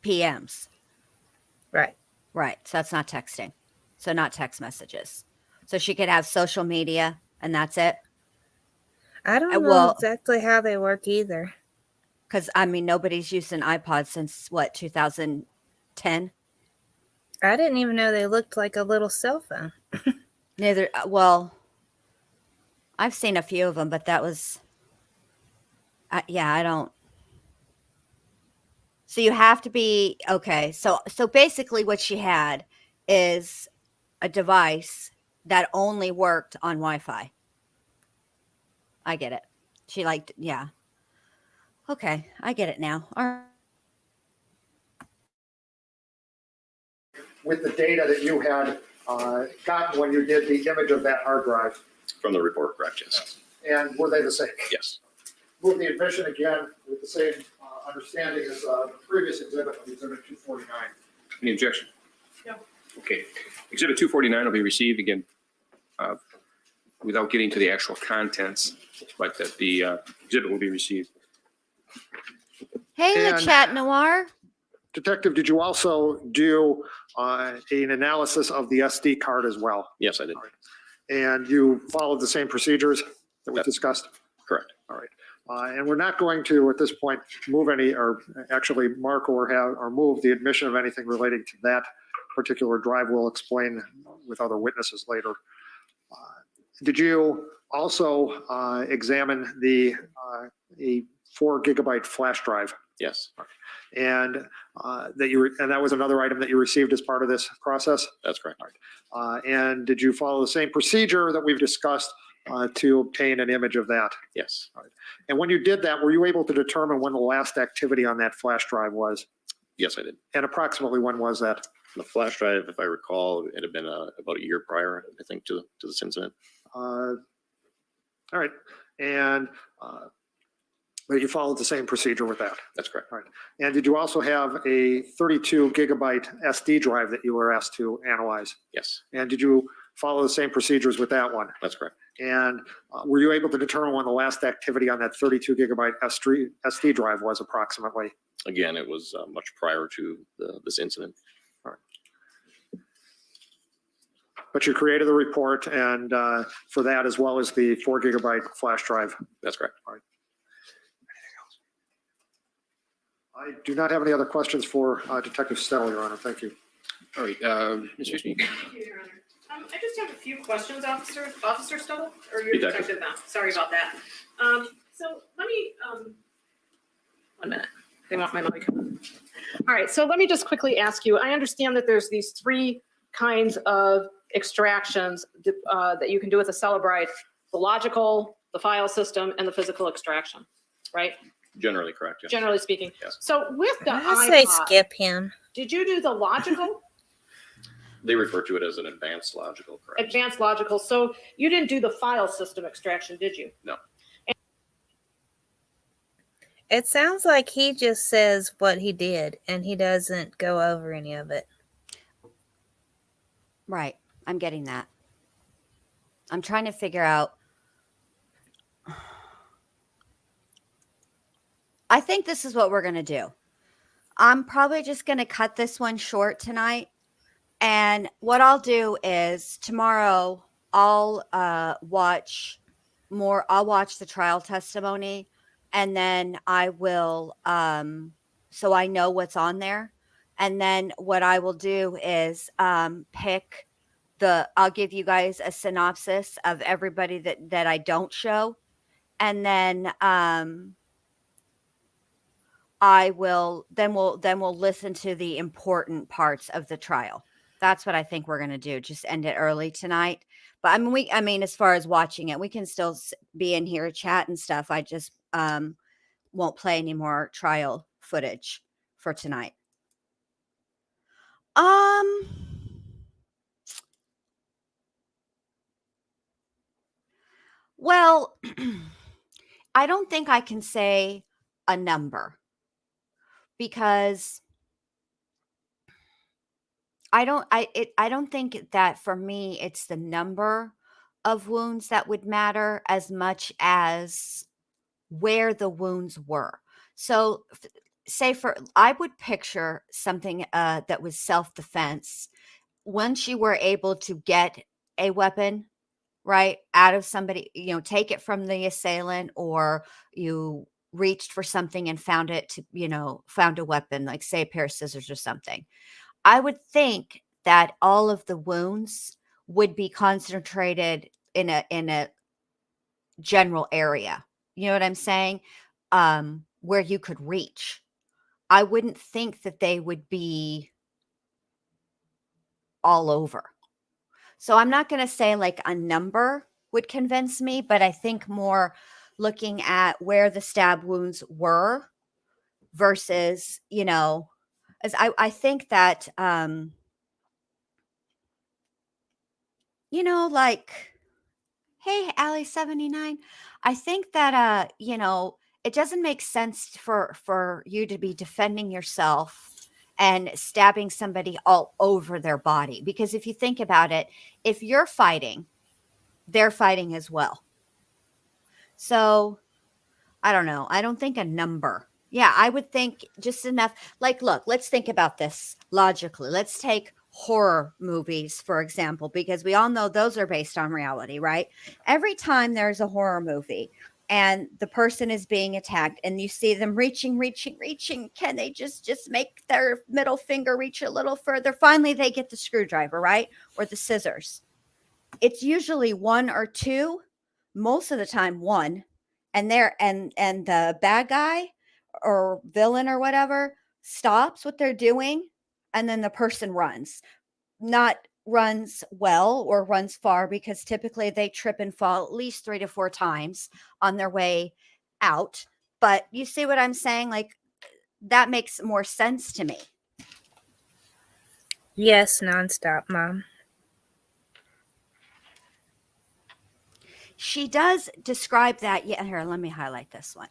PMs. Right. Right. So that's not texting. So not text messages. So she could have social media and that's it. I don't know well- exactly how they work either. Because I mean, nobody's used an iPod since what, 2010? I didn't even know they looked like a little cell phone. Neither. Well, I've seen a few of them, but that was, yeah, I don't. So you have to be okay. So basically, what she had is a device that only worked on Wi-Fi. I get it. She liked, yeah. Okay, I get it now. All right. With the data that you had gotten when you did the image of that hard drive, From the report, correct, yes. and were they the same? Yes. Move the admission again with the same understanding as the previous exhibit of exhibit 249. Any objection? No. Okay. Exhibit 249 will be received again without getting to the actual contents, but that the exhibit will be received. Hey, And- Le Chat Noir. Detective, did you also do an analysis of the SD card as well? Yes, I did. And you followed the same procedures that we Yep. discussed? Correct. All right. And we're not going to, at this point, move any, or actually mark or have, or move the admission of anything relating to that particular drive. We'll explain with other witnesses later. Did you also examine the a 4 gigabyte flash drive? Yes, And that was another item that you received as part of this process? that's correct. And did you follow the same procedure that we've discussed to obtain an image of that? Yes. And when you did that, were you able to determine when the last activity on that flash drive was? Yes, I did. And approximately when was that? The flash drive, if I recall, it had been about a year prior, I think, to this incident. All right. And but you followed the same procedure with that? That's correct. And did you also have a 32 gigabyte SD drive that you were asked to analyze? Yes, And did you follow the same procedures with that one? that's correct. And were you able to determine when the last activity on that 32 gigabyte SD drive was approximately? Again, it was much prior to this incident. But you created the report and for that as well as the 4 gigabyte flash drive. That's correct. I do not have any other questions for Detective Stedall, Your Honor. Thank you. All right, Ms. Fishman? Thank you, Your Honor. I just have a few questions, Officer Stubble, or your Detective. detective now. Sorry about that. So let me, 1 minute. They want my mic. All right, so let me just quickly ask you, I understand that there's these 3 kinds of extractions that you can do with a Celebrite: the logical, the file system, and the physical extraction, right? Generally correct, yes. Generally speaking. Yes. So with the I say iPod, skip him. did you do the logical, They refer to it as an advanced logical correction. advanced logical? So you didn't do the file system extraction, did you? No. It sounds like he just says what he did and he doesn't go over any of it. Right. I'm getting that. I'm trying to figure out. I think this is what we're going to do. I'm probably just going to cut this one short tonight. And what I'll do is tomorrow I'll watch the trial testimony, and then I will so I know what's on there. And then what I will do is pick I'll give you guys a synopsis of everybody that I don't show. And then we'll listen to the important parts of the trial. That's what I think we're going to do. Just end it early tonight. But I mean, as far as watching it, we can still be in here, chat and stuff. I just won't play any more trial footage for tonight. Well, I don't think I can say a number because I don't think that for me it's the number of wounds that would matter as much as where the wounds were. So I would picture something that was self-defense. Once you were able to get a weapon, right, out of somebody, take it from the assailant, or you reached for something and found a weapon, like say a pair of scissors or something. I would think that all of the wounds would be concentrated in a general area. You know what I'm saying? Where you could reach. I wouldn't think that they would be all over. So I'm not going to say like a number would convince me, but I think more looking at where the stab wounds were versus, as I think that, like, hey, Allie79, I think that, it doesn't make sense for you to be defending yourself and stabbing somebody all over their body. Because if you think about it, if you're fighting, they're fighting as well. So I don't know. I don't think a number. Yeah, I would think just enough. Like, look, let's think about this logically. Let's take horror movies, for example, because we all know those are based on reality, right? Every time there's a horror movie and the person is being attacked and you see them reaching, can they just make their middle finger reach a little further? Finally, they get the screwdriver, right? Or the scissors. It's usually one or two, most of the time one, and the bad guy or villain or whatever stops what they're doing, and then the person runs. Not runs well or runs far, because typically they trip and fall at least 3 to 4 times on their way out. But you see what I'm saying? Like, that makes more sense to me. Yes, nonstop, Mom. She does describe that. Yeah, here, let me highlight this one.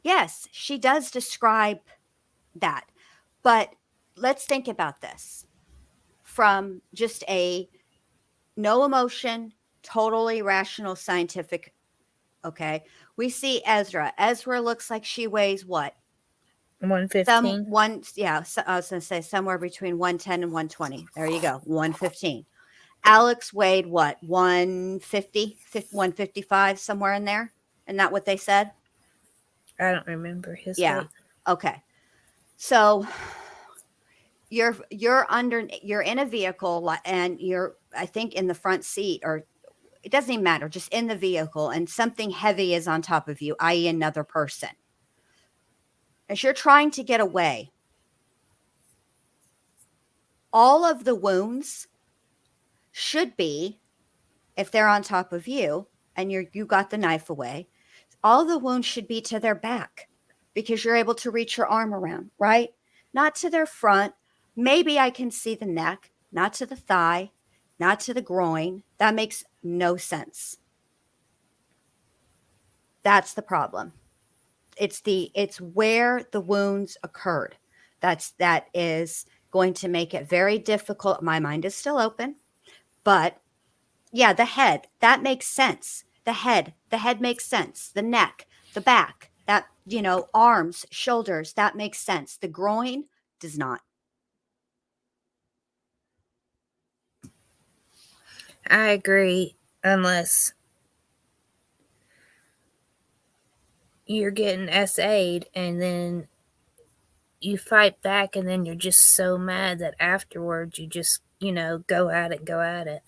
Yes, she does describe that. But let's think about this from just a no emotion, totally rational, scientific. Okay. We see Ezra. Ezra looks like she weighs what? 115. So I was going to say somewhere between 110 and 120. There you go. 115. Alex weighed what? 150, 155, somewhere in there. Isn't that what they said? I don't remember his Yeah. weight. Okay. So you're in a vehicle and you're, I think, in the front seat, or it doesn't even matter, just in the vehicle, and something heavy is on top of you, i.e. another person. As you're trying to get away, all of the wounds should be, if they're on top of you, and you got the knife away, all the wounds should be to their back because you're able to reach your arm around, right? Not to their front. Maybe I can see the neck, not to the thigh, not to the groin. That makes no sense. That's the problem. It's where the wounds occurred. That is going to make it very difficult. My mind is still open, but yeah, the head, that makes sense. The head makes sense. The neck, the back, that, arms, shoulders, that makes sense. The groin does not. I agree, unless you're getting SA'd and then you fight back and then you're just so mad that afterwards you just, go at it.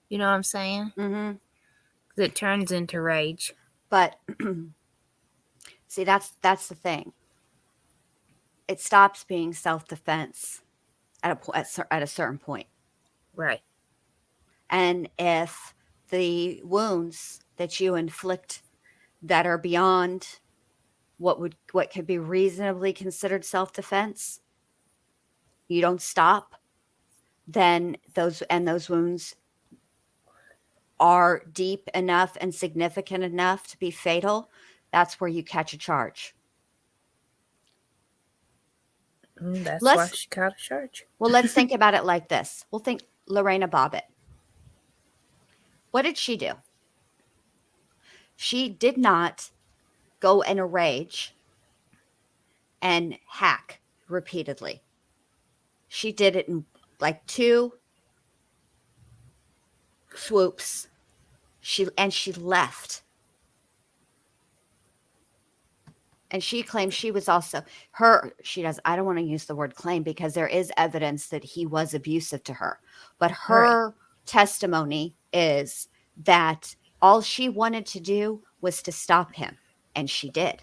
You know what I'm saying? Mm-hmm. It turns into rage. But see, that's the thing. It stops being self-defense at a certain point. Right. And if the wounds that you inflict that are beyond what could be reasonably considered self-defense, you don't stop, then those wounds are deep enough and significant enough to be fatal, that's where you catch a charge. That's why she caught a charge. Well, let's think about it like this. We'll think Lorena Bobbitt. What did she do? She did not go in a rage and hack repeatedly. She did it in like 2 swoops. She left. And she claims she was also I don't want to use the word claim because there is evidence that he was abusive to her. But her testimony is that all she wanted to do was to stop him. And she did.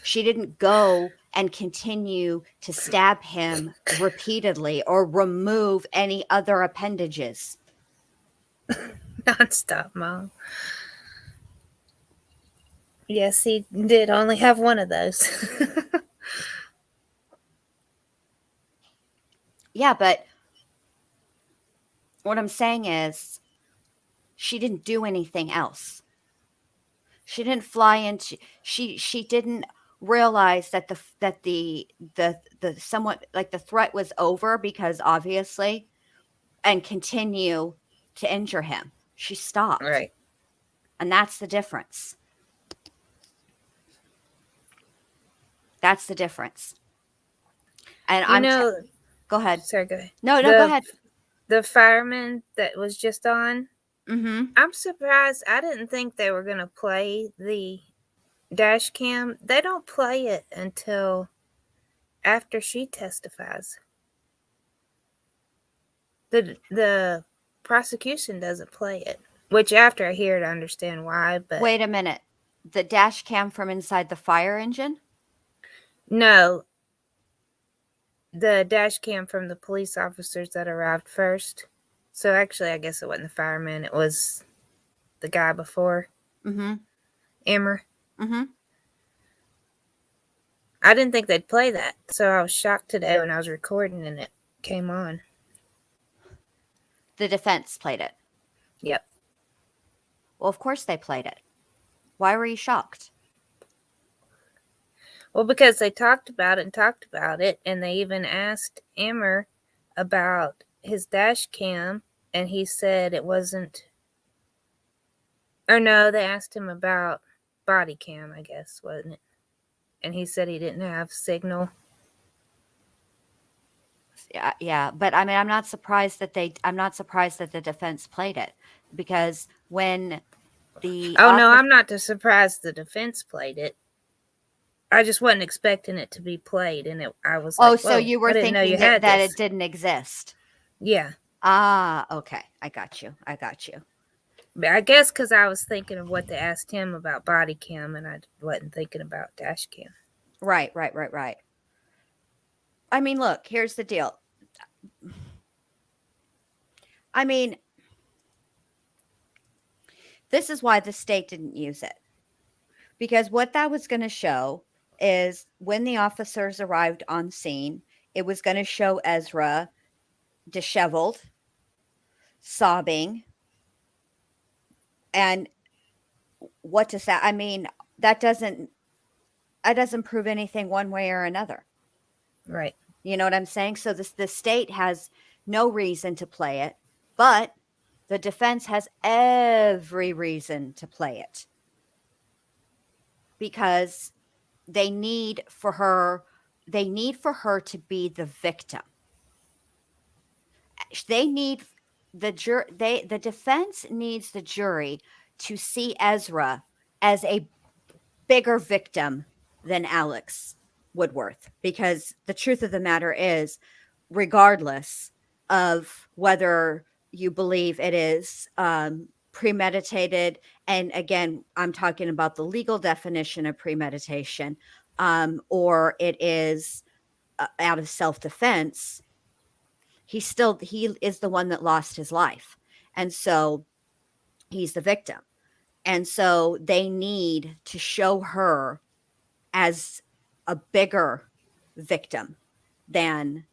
She didn't go and continue to stab him repeatedly or remove any other appendages. Nonstop, Mom. Yes, he did only have one of those. Yeah, but what I'm saying is she didn't do anything else. She didn't fly into she didn't realize that the somewhat like the threat was over because obviously and continue to injure him. She stopped. Right. And that's the difference. That's the difference. And go ahead. Sorry, go ahead. No, go ahead. The fireman that was just on, Mm-hmm. I'm surprised. I didn't think they were going to play the dash cam. They don't play it until after she testifies. The prosecution doesn't play it, which after I hear it, I understand why. But Wait a minute. The dash cam from inside the fire engine? No, the dash cam from the police officers that arrived first. So actually, I guess it wasn't the fireman. It was the guy before. Mm-hmm. Emmer. Mm-hmm. I didn't think they'd play that. So I was shocked today when I was recording and it came on. The defense played it. Yep. Well, of course they played it. Why were you shocked? Well, because they talked about it, and they even asked Emmer about his dash cam, and he said it wasn't. Or no, they asked him about body cam, I guess, wasn't it? And he said he didn't have signal. Yeah, but I mean, I'm not surprised that the defense played it because when the no, I'm not surprised the defense played it. I just wasn't expecting it to be played, and I was like, so you were thinking that it didn't exist. Yeah. Okay. I got you. But I guess because I was thinking of what they asked him about body cam, and I wasn't thinking about dash cam. Right. I mean, look, here's the deal. I mean, This is why the state didn't use it. Because what that was going to show is when the officers arrived on scene, it was going to show Ezra disheveled, sobbing. And what does that, I mean, that doesn't prove anything one way or another. Right. You know what I'm saying? So the state has no reason to play it, but the defense has every reason to play it. Because they need for her to be the victim. They need the defense needs the jury to see Ezra as a bigger victim than Alex Woodworth, because the truth of the matter is, regardless of whether you believe it is premeditated, and again, I'm talking about the legal definition of premeditation, or it is out of self-defense, he is the one that lost his life. And so he's the victim. And so they need to show her as a bigger victim than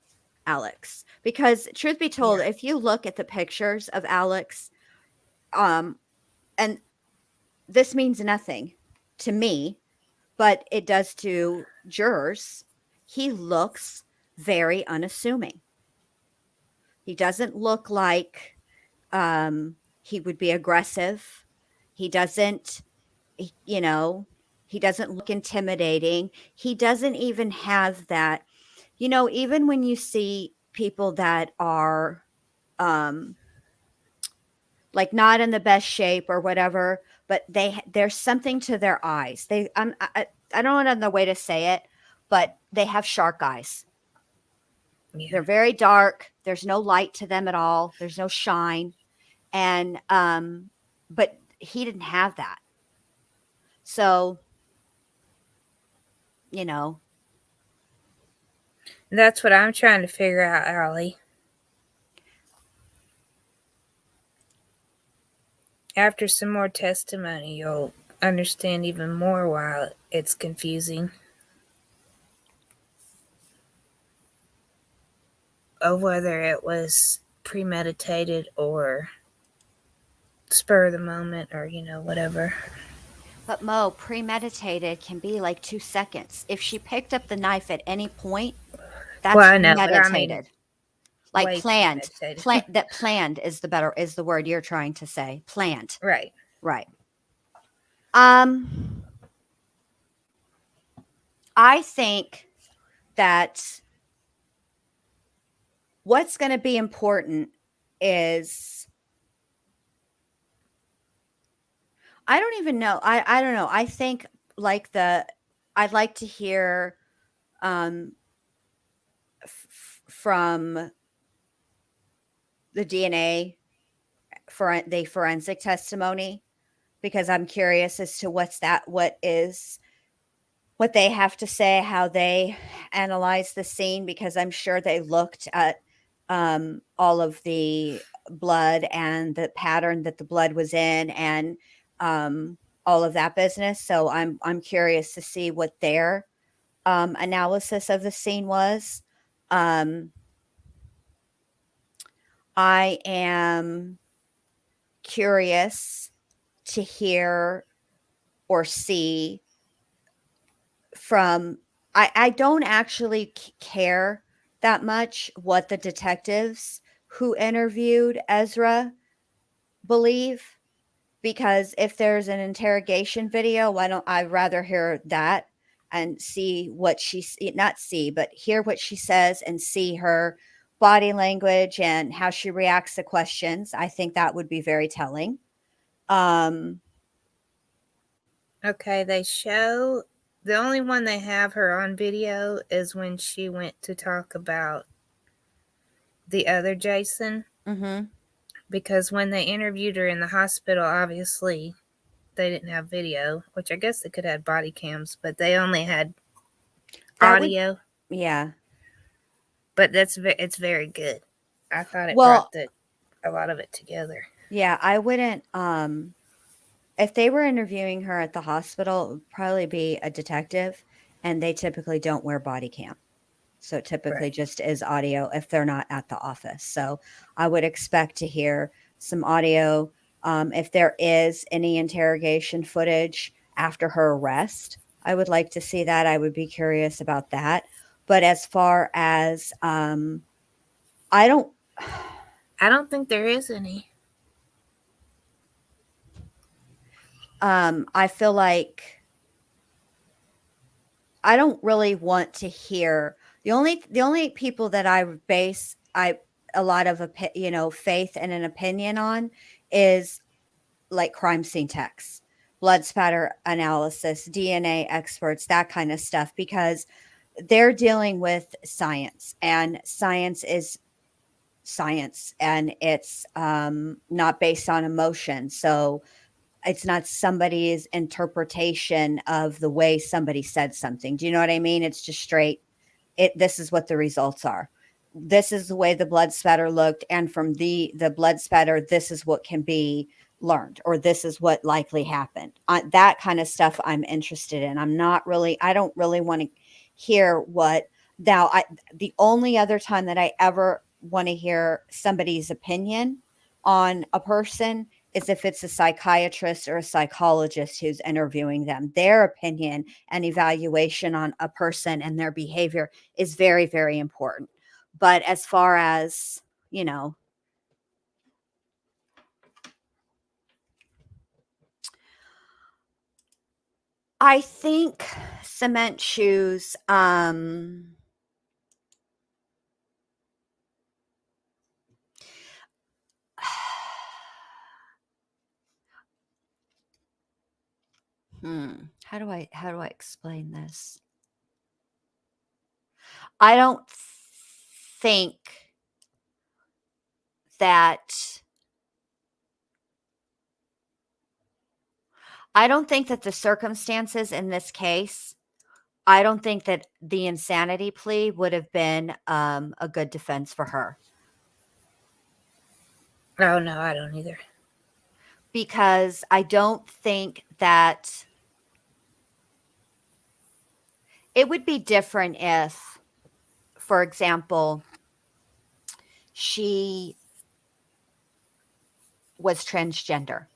Alex. Because truth be told, if you look at the pictures of Alex, and this means nothing to me, but it does to jurors, he looks very unassuming. He doesn't look like he would be aggressive. He doesn't, he doesn't look intimidating. He doesn't even have that, even when you see people that are like not in the best shape or whatever, but there's something to their eyes. I don't know another way to say it, but they have shark eyes. Yeah. They're very dark. There's no light to them at all. There's no shine. And, but he didn't have that. So, That's what I'm trying to figure out, Allie. After some more testimony, you'll understand even more why it's confusing. Of whether it was premeditated or spur of the moment or, whatever. But Mo, premeditated can be like 2 seconds. If she picked up the knife at any point, that's Well, I know, but I mean, premeditated. Like way planned. premeditated. Planned is the word you're trying to say. Planned. Right. Right. I think that what's going to be important is, I don't even know. I don't know. I think I'd like to hear from the DNA for the forensic testimony, because I'm curious as to what they have to say, how they analyze the scene, because I'm sure they looked at all of the blood and the pattern that the blood was in, and all of that business. So I'm curious to see what their analysis of the scene was. I am curious to hear or see from, I don't actually care that much what the detectives who interviewed Ezra believe, because if there's an interrogation video, I'd rather hear that and see what hear what she says and see her body language and how she reacts to questions. I think that would be very telling. Okay, they show, the only one they have her on video is when she went to talk about the other Jason. Mm-hmm. Because when they interviewed her in the hospital, obviously they didn't have video, which I guess they could have body cams, but they only had audio. Yeah. But it's very good. I thought it Well, brought a lot of it together. Yeah, I wouldn't If they were interviewing her at the hospital, it would probably be a detective, and they typically don't wear body cam. So it typically Right. just is audio if they're not at the office. So I would expect to hear some audio. If there is any interrogation footage after her arrest, I would like to see that. I would be curious about that. But as far as I don't I don't think there is any. I feel like I don't really want to hear the only people that I would base a lot of faith and an opinion on is like crime scene techs, blood spatter analysis, DNA experts, that kind of stuff, because they're dealing with science, and science is science, and it's not based on emotion. So it's not somebody's interpretation of the way somebody said something. Do you know what I mean? It's just straight. This is what the results are. This is the way the blood spatter looked, and from the blood spatter, this is what can be learned, or this is what likely happened. That kind of stuff I'm interested in. I don't really want to hear what now. The only other time that I ever want to hear somebody's opinion on a person is if it's a psychiatrist or a psychologist who's interviewing them. Their opinion and evaluation on a person and their behavior is very, very important. But as far as, I think cement shoes, how do I explain this? I don't think that the circumstances in this case, I don't think that the insanity plea would have been a good defense for her, Oh no, I don't either. because I don't think that it would be different if, for example, she was transgender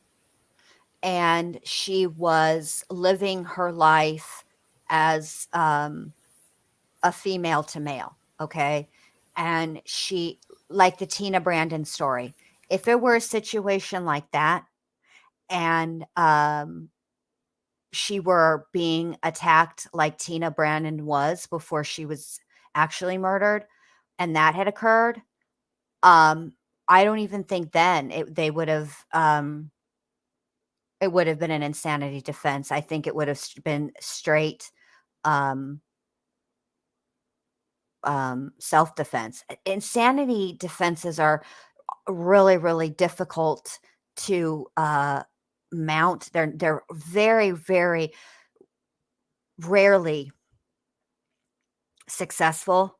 and she was living her life as a female to male. Okay. And she, like the Tina Brandon story, if it were a situation like that, and she were being attacked like Tina Brandon was before she was actually murdered, and that had occurred, I don't even think then they would have it would have been an insanity defense. I think it would have been straight um, self-defense. Insanity defenses are really, really difficult to mount. They're very, very rarely successful.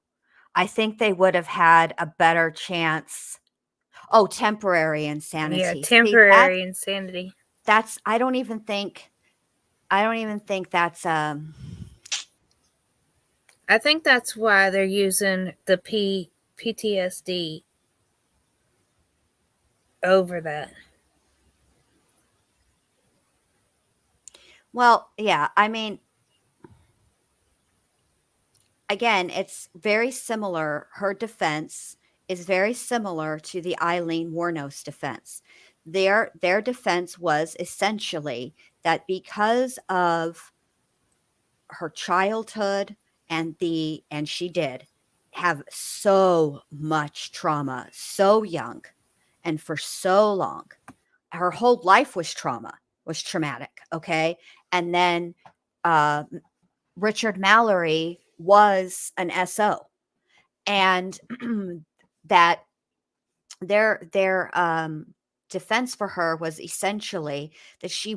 I think they would have had a better chance. Oh, temporary Yeah, insanity. See, temporary insanity. that's I don't even think that's I think that's why they're using the PTSD over that. well, yeah, I mean, again, it's very similar. Her defense is very similar to the Eileen Wuornos defense. Their defense was essentially that because of her childhood and she did have so much trauma so young and for so long. Her whole life was traumatic. Okay. And then Richard Mallory was an SO, and that their defense for her was essentially that she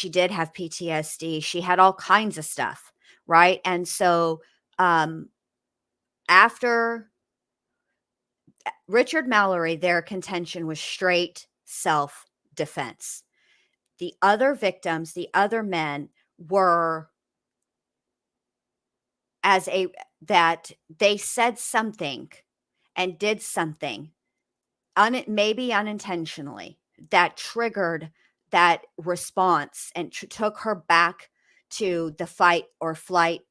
did have PTSD. She had all kinds of stuff, right? And so after Richard Mallory, their contention was straight self-defense. the other victims, the other men were that they said something and did something maybe unintentionally that triggered that response and took her back to the fight or flight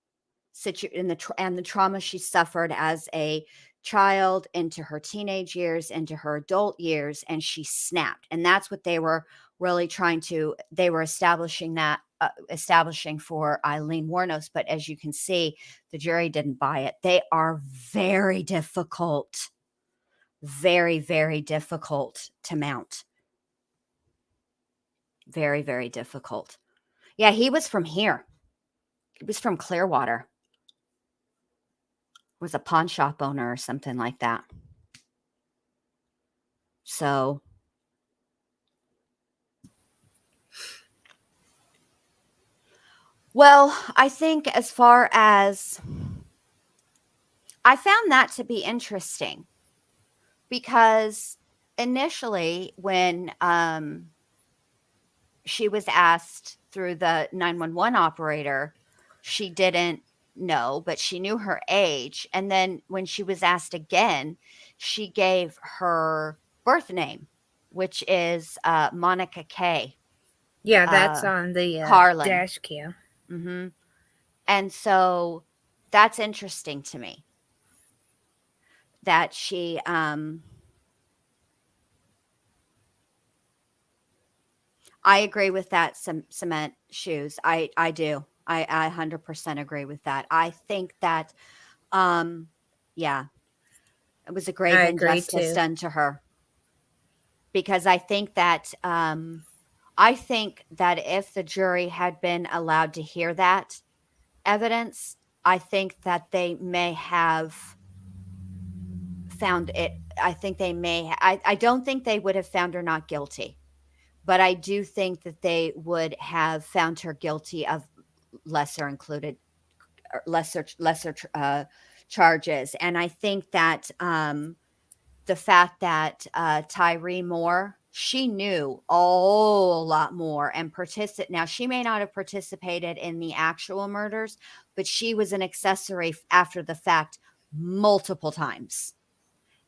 and the trauma she suffered as a child into her teenage years, into her adult years, and she snapped. And that's what they were really they were establishing for Eileen Wuornos. But as you can see, the jury didn't buy it. They are very difficult, very, very difficult to mount. Very, very difficult. Yeah, he was from here. He was from Clearwater. Was a pawn shop owner or something like that. So well, I think as far as I found that to be interesting because initially when she was asked through the 911 operator, she didn't know, but she knew her age. And then when she was asked again, she gave her birth name, which is Monica Kay. Yeah, that's on the Carlin. dash cam. Mm-hmm. And so that's interesting to me that she I agree with that cement shoes. I do. I 100% agree with that. I think that yeah, it was a grave I agree injustice too. done to her. Because I think that if the jury had been allowed to hear that evidence, I think that they may have found it. I think they may. I don't think they would have found her not guilty, but I do think that they would have found her guilty of lesser charges. And I think that the fact that Tyree Moore, she knew a whole lot more and now she may not have participated in the actual murders, but she was an accessory after the fact multiple times.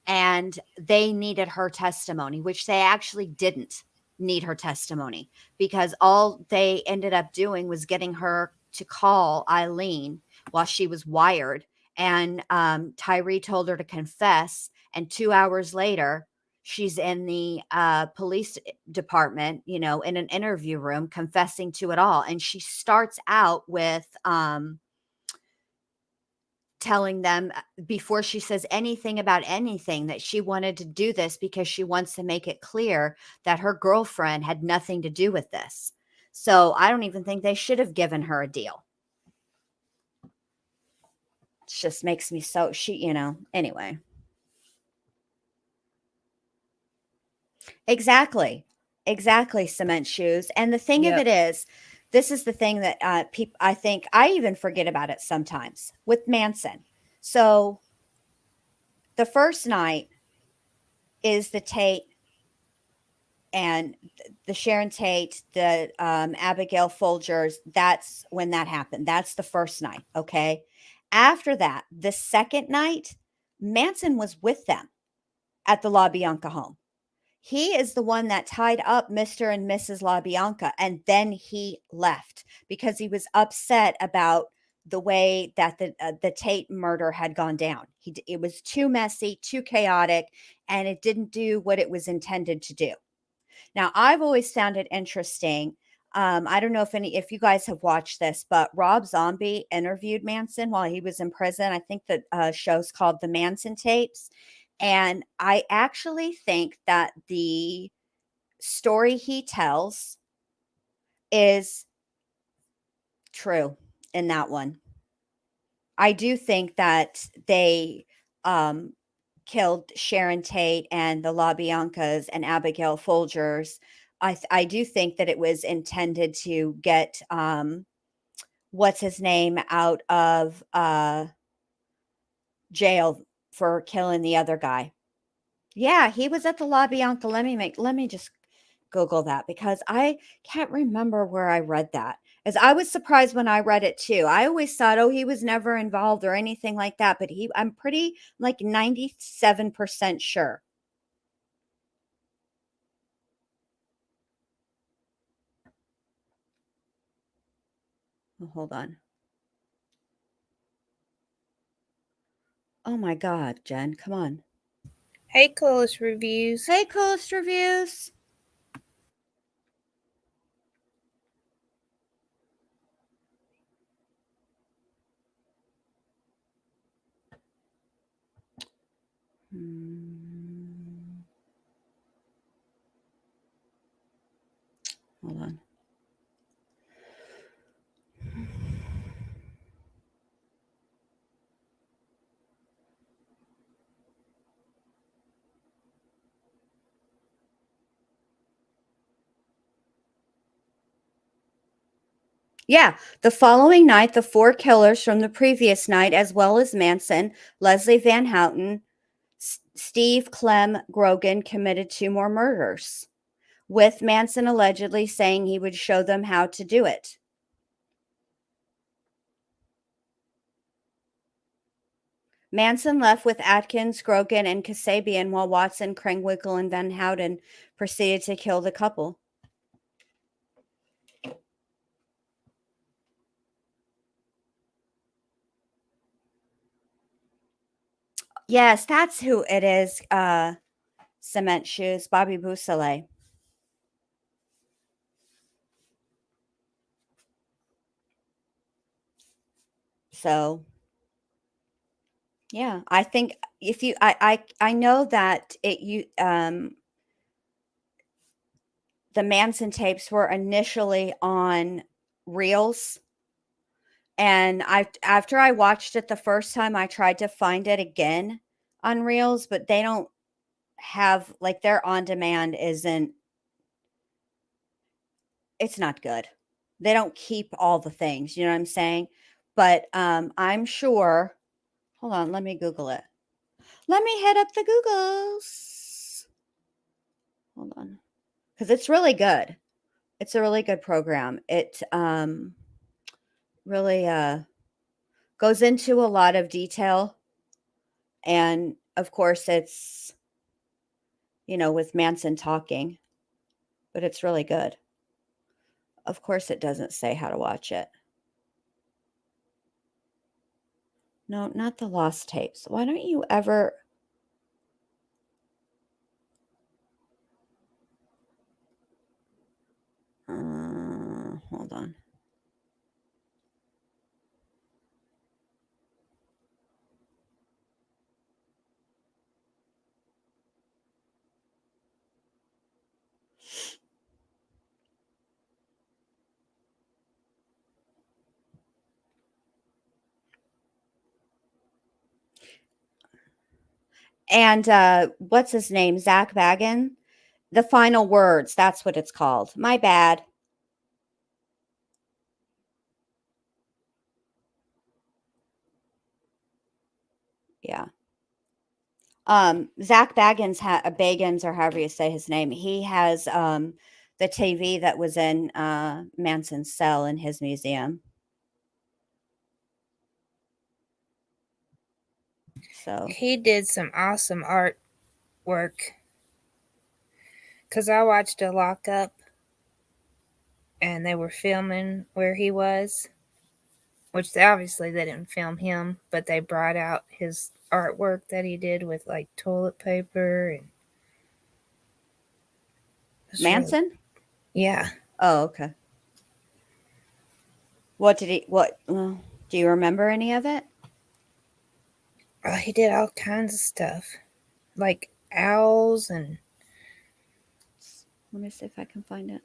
And they needed her testimony, which they actually didn't need her testimony because all they ended up doing was getting her to call Eileen while she was wired. And Tyree told her to confess. And 2 hours later, she's in the police department, in an interview room confessing to it all. And she starts out with telling them before she says anything about anything that she wanted to do this because she wants to make it clear that her girlfriend had nothing to do with this. So I don't even think they should have given her a deal. It just makes me so anyway. Exactly, cement shoes. And the thing of it is, this is the thing that I think I even forget about it sometimes with Manson. So the first night is the Tate and the Sharon Tate, the Abigail Folgers. That's when that happened. That's the first night. Okay. After that, the second night, Manson was with them at the LaBianca home. He is the one that tied up Mr. and Mrs. LaBianca, and then he left because he was upset about the way that the Tate murder had gone down. It was too messy, too chaotic, and it didn't do what it was intended to do. Now, I've always found it interesting. I don't know if you guys have watched this, but Rob Zombie interviewed Manson while he was in prison. I think the show's called The Manson Tapes. And I actually think that the story he tells is true in that one. I do think that they killed Sharon Tate and the LaBiancas and Abigail Folgers. I do think that it was intended to get what's his name out of jail for killing the other guy. Yeah, he was at the LaBianca. Let me just Google that because I can't remember where I read that. As I was surprised when I read it too. I always thought, oh, he was never involved or anything like that, but I'm pretty like 97% sure. Oh, hold on. Oh my God, Jen, come on. Hey, Coolest Reviews. Hey, Coolest Reviews. Hold on. Yeah, the following night, the 4 killers from the previous night, as well as Manson, Leslie Van Houten, Steve Clem Grogan, committed 2 more murders, with Manson allegedly saying he would show them how to do it. Manson left with Atkins, Grogan, and Kasabian while Watson, Krenwinkel, and Van Houten proceeded to kill the couple. Yes, that's who it is. Cement Shoes, Bobby Boussalet. So, yeah, I think if you, I know that the Manson tapes were initially on Reels, and after I watched it the first time, I tried to find it again on Reels, but they don't have like their on demand isn't. It's not good. They don't keep all the things, you know what I'm saying? But I'm sure. Hold on, let me Google it. Let me hit up the Googles. Hold on. Because it's really good. It's a really good program. It really goes into a lot of detail. And of course, it's, with Manson talking, but it's really good. Of course, it doesn't say how to watch it. No, not the lost tapes. Why don't you ever... hold on. And what's his name? Zach Baggin? The Final Words. That's what it's called. My bad. Yeah. Zach Baggins, Baggins, or however you say his name, he has the TV that was in Manson's cell in his museum. So He did some awesome artwork. Because I watched a lockup and they were filming where he was, which obviously they didn't film him, but they brought out his artwork that he did with like toilet paper and Manson? Yeah. Oh, okay. Well, do you remember any of it? He did all kinds of stuff, like owls and... Let me see if I can find it.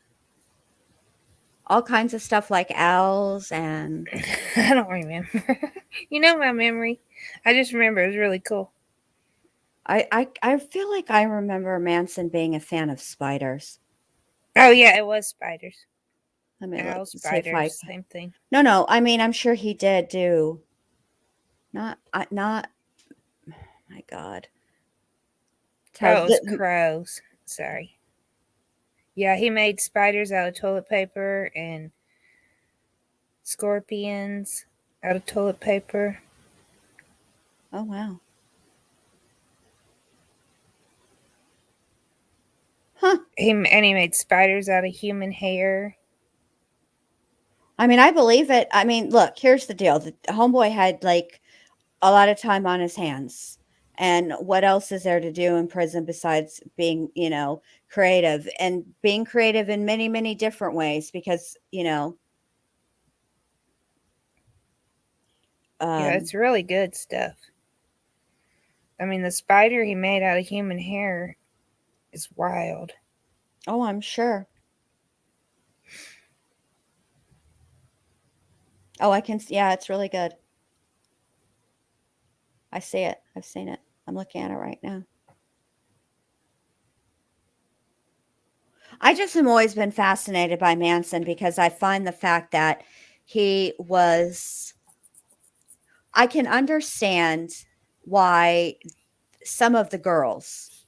All kinds of stuff like owls and... I don't remember. You know my memory. I just remember it was really cool. I feel like I remember Manson being a fan of spiders. Oh, yeah, it was spiders. Let me Owl, look, see if I... spiders, same thing. No. I mean, I'm sure he did do... Not... My God. Oh, it was crows. Sorry. Yeah, he made spiders out of toilet paper and scorpions out of toilet paper. Oh, wow. Huh. He made spiders out of human hair. I mean, I believe it. I mean, look, here's the deal. The homeboy had like a lot of time on his hands. And what else is there to do in prison besides being, creative and being creative in many, many different ways? Because, Yeah, um, it's really good stuff. I mean, the spider he made out of human hair is wild. oh, I'm sure. Oh, yeah, it's really good. I see it. I've seen it. I'm looking at it right now. I just have always been fascinated by Manson because I find the fact that I can understand why some of the girls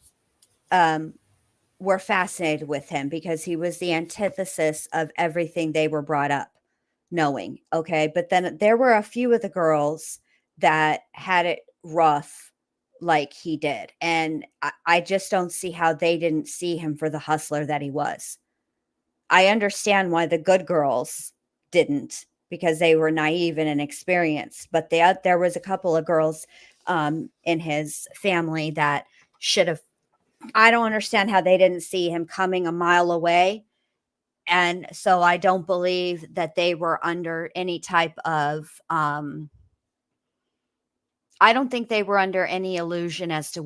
were fascinated with him because he was the antithesis of everything they were brought up knowing. Okay. But then there were a few of the girls that had it rough like he did. And I just don't see how they didn't see him for the hustler that he was. I understand why the good girls didn't because they were naive and inexperienced. But there was a couple of girls in his family that should have. I don't understand how they didn't see him coming a mile away. And so I don't believe that they were under any type of I don't think they were under any illusion as to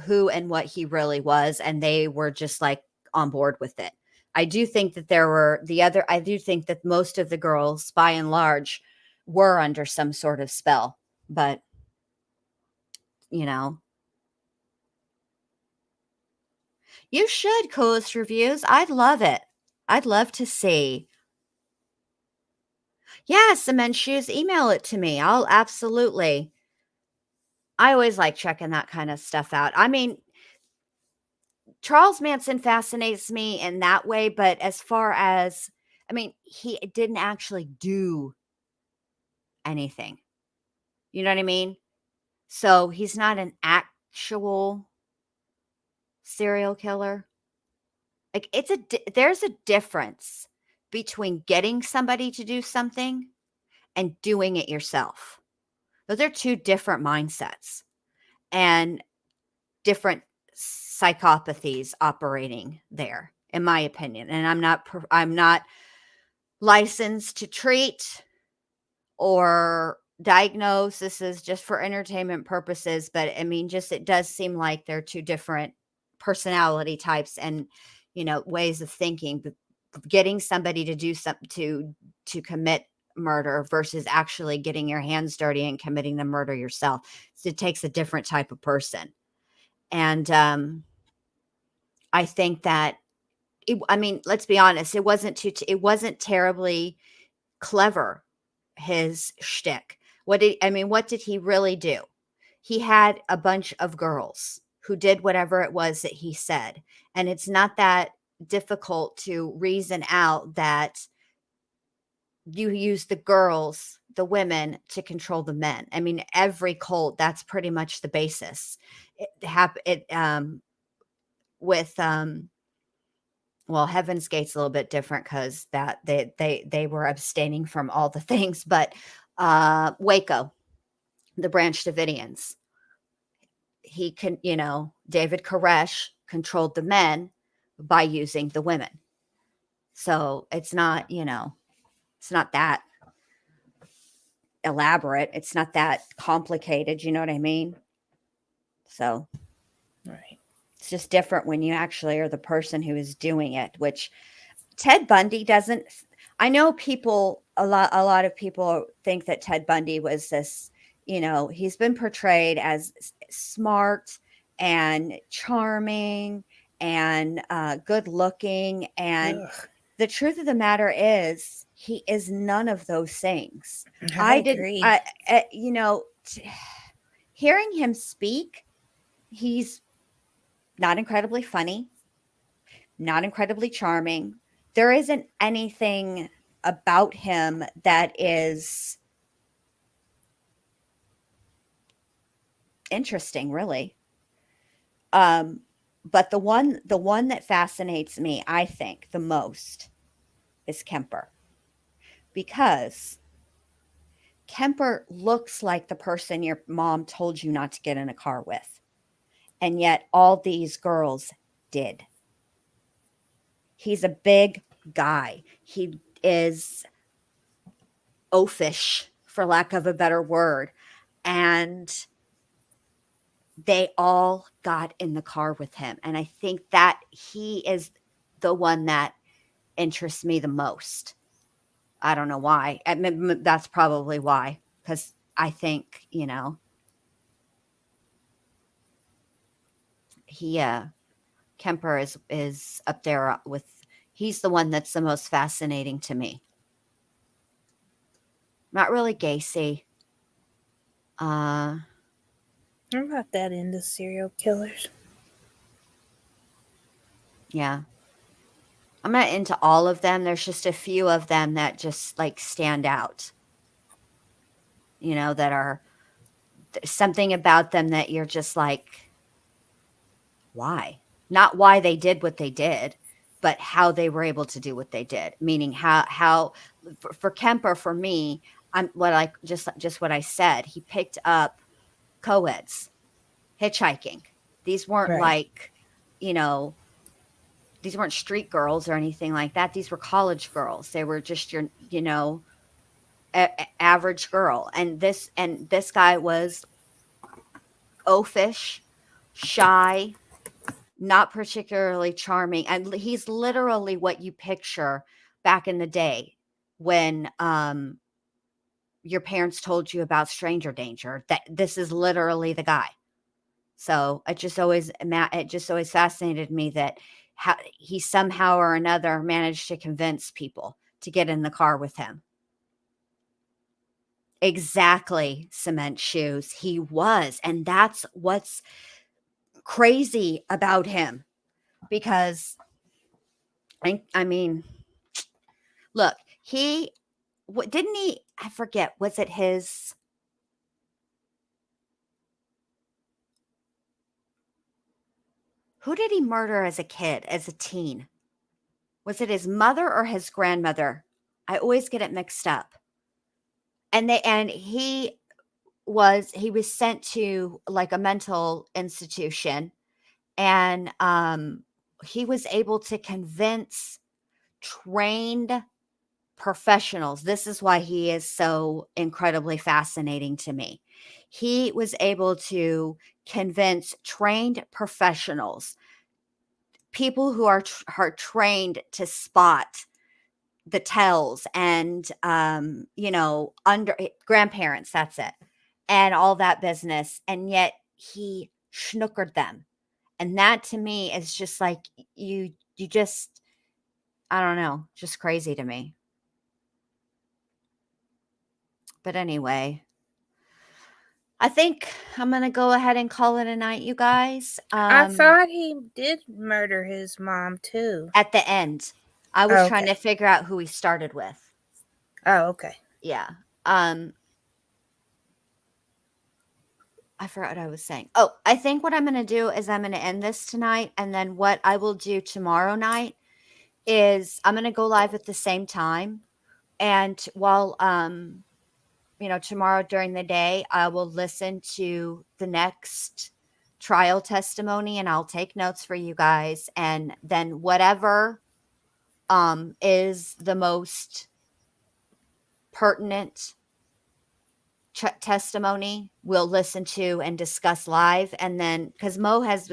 who and what he really was, and they were just like on board with it. I do think that I do think that most of the girls, by and large, were under some sort of spell, but you should Coolest Reviews. I'd love it. I'd love to see. Yeah, Cement Shoes, email it to me. I'll absolutely. I always like checking that kind of stuff out. I mean, Charles Manson fascinates me in that way, but as far as, I mean, he didn't actually do anything. You know what I mean? So he's not an actual serial killer. Like there's a difference between getting somebody to do something and doing it yourself. Those are two different mindsets and different psychopathies operating there, in my opinion. And I'm not licensed to treat or diagnose. This is just for entertainment purposes. But I mean, it does seem like they're two different personality types and, ways of thinking. But getting somebody to do something to commit murder versus actually getting your hands dirty and committing the murder yourself. So it takes a different type of person. And I think that, let's be honest, it wasn't terribly clever, his shtick. What did he really do? He had a bunch of girls who did whatever it was that he said. And it's not that difficult to reason out that you use the women to control the men. I mean, every cult, that's pretty much the basis. With Heaven's Gate's a little bit different because that they were abstaining from all the things, but Waco, the Branch Davidians, David Koresh controlled the men by using the women. So it's not that elaborate. It's not that complicated. You know what I mean? So, Right. it's just different when you actually are the person who is doing it, which Ted Bundy doesn't. I know a lot of people think that Ted Bundy was this, he's been portrayed as smart and charming and good looking. And the truth of the matter is he is none of those things. I agree. Hearing him speak, he's not incredibly funny. not incredibly charming. There isn't anything about him that is interesting, really. But the one that fascinates me, I think, the most is Kemper, because Kemper looks like the person your mom told you not to get in a car with. And yet all these girls did. He's a big guy. He is oafish, for lack of a better word. And they all got in the car with him. And I think that he is the one that interests me the most. I don't know why. I mean, that's probably why. Because I think, Kemper is up there with, he's the one that's the most fascinating to me. Not really Gacy. I'm not that into serial killers. Yeah. I'm not into all of them. There's just a few of them that just like stand out. That are something about them that you're just like, why? Not why they did what they did, but how they were able to do what they did. Meaning how for Kemper, for me, just what I said, he picked up co-eds hitchhiking. These weren't like, these weren't street girls or anything like that. These were college girls. They were just your, average girl. And this guy was oafish, shy, not particularly charming. And he's literally what you picture back in the day when your parents told you about stranger danger. That this is literally the guy. So it just always fascinated me that how he somehow or another managed to convince people to get in the car with him. Exactly, cement shoes. He was. And that's what's crazy about him. Because, I mean, look, didn't he, I forget, was it his, who did he murder as a kid, as a teen? Was it his mother or his grandmother? I always get it mixed up. And he was sent to like a mental institution, and he was able to convince trained professionals. This is why he is so incredibly fascinating to me. He was able to convince trained professionals, people who are trained to spot the tells and, under grandparents, that's it. And all that business. And yet he schnookered them. And that to me is just like, you just, I don't know, just crazy to me. But anyway, I think I'm going to go ahead and call it a night, you guys. I thought he did murder his mom too. At the end. I was trying to figure out who he started with. Oh, okay. Yeah. I forgot what I was saying. Oh, I think what I'm going to do is I'm going to end this tonight. And then what I will do tomorrow night is I'm going to go live at the same time. And while, tomorrow during the day, I will listen to the next trial testimony and I'll take notes for you guys. And then whatever is the most pertinent testimony we'll listen to and discuss live. And then because Mo has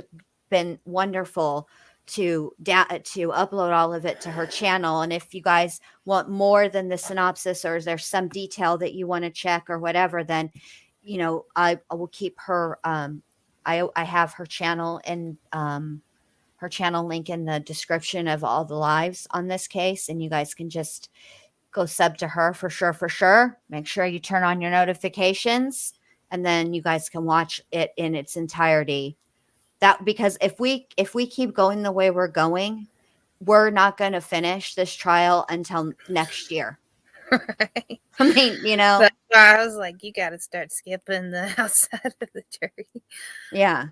been wonderful to upload all of it to her channel, and if you guys want more than the synopsis or is there some detail that you want to check or whatever, then I will keep her I have her channel and her channel link in the description of all the lives on this case, and you guys can just go sub to her for sure. Make sure you turn on your notifications, and then you guys can watch it in its entirety. That because if we keep going the way we're going, we're not going to finish this trial until next year. Right. I mean, you know, That's why I was like, you got to start skipping the outside of the jury yeah,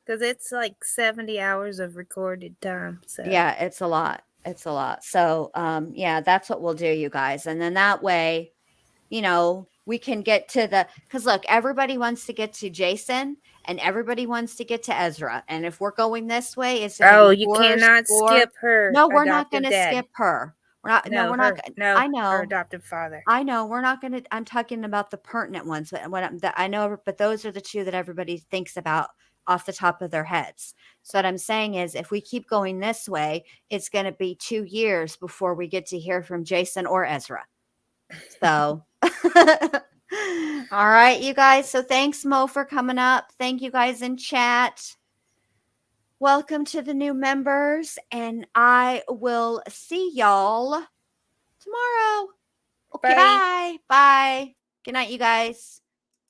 because it's like 70 hours of recorded time. So yeah, it's a lot. It's a lot. So, yeah, that's what we'll do, you guys. And then that way, you know, we can get to because look, everybody wants to get to Jason and everybody wants to get to Ezra. And if we're going this way, it's going to Oh, be you four, cannot skip her. No, we're not going adoptive to dad. skip her. We're not, no, No, we're her, not. no, I her know. adoptive father. I know we're not going to, I'm talking about the pertinent ones, but I know, but those are the two that everybody thinks about off the top of their heads. So what I'm saying is if we keep going this way, it's going to be 2 years before we get to hear from Jason or Ezra. So, all right, you guys. So thanks, Mo, for coming up. Thank you guys in chat. Welcome to the new members, and I will see y'all tomorrow. Okay, Bye. bye. Bye. Good night, you guys.